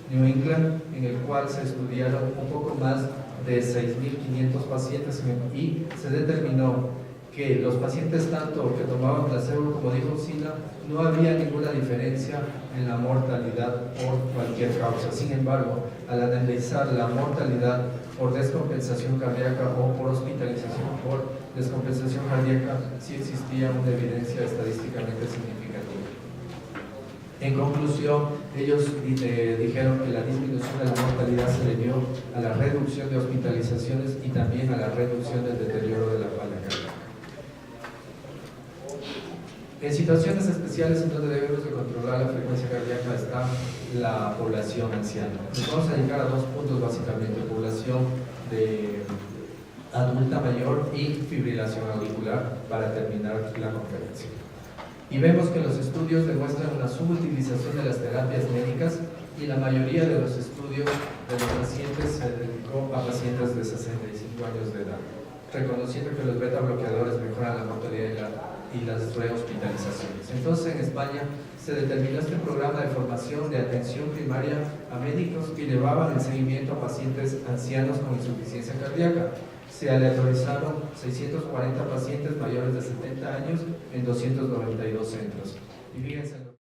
New England, en el cual se estudiaron un poco más de 6.500 pacientes y se determinó que los pacientes tanto que tomaban placebo como digoxina no había ninguna diferencia en la mortalidad por cualquier causa. Sin embargo, al analizar la mortalidad por descompensación cardíaca o por hospitalización por descompensación cardíaca, sí existía una evidencia estadísticamente significativa. En conclusión, ellos dijeron que la disminución de la mortalidad se debió a la reducción de hospitalizaciones y también a la reducción del deterioro de la falla cardíaca. En situaciones especiales en donde debemos de controlar la frecuencia cardíaca está la población anciana. Nos vamos a dedicar a 2 puntos básicamente: población de adulta mayor y fibrilación auricular, para terminar la conferencia. Y vemos que los estudios demuestran una subutilización de las terapias médicas y la mayoría de los estudios de los pacientes se dedicó a pacientes de 65 años de edad, reconociendo que los beta bloqueadores mejoran la mortalidad y las rehospitalizaciones. Entonces, en España se determinó este programa de formación de atención primaria a médicos que llevaban el seguimiento a pacientes ancianos con insuficiencia cardíaca. Se aleatorizaron 640 pacientes mayores de 70 años en 292 centros. Y fíjense.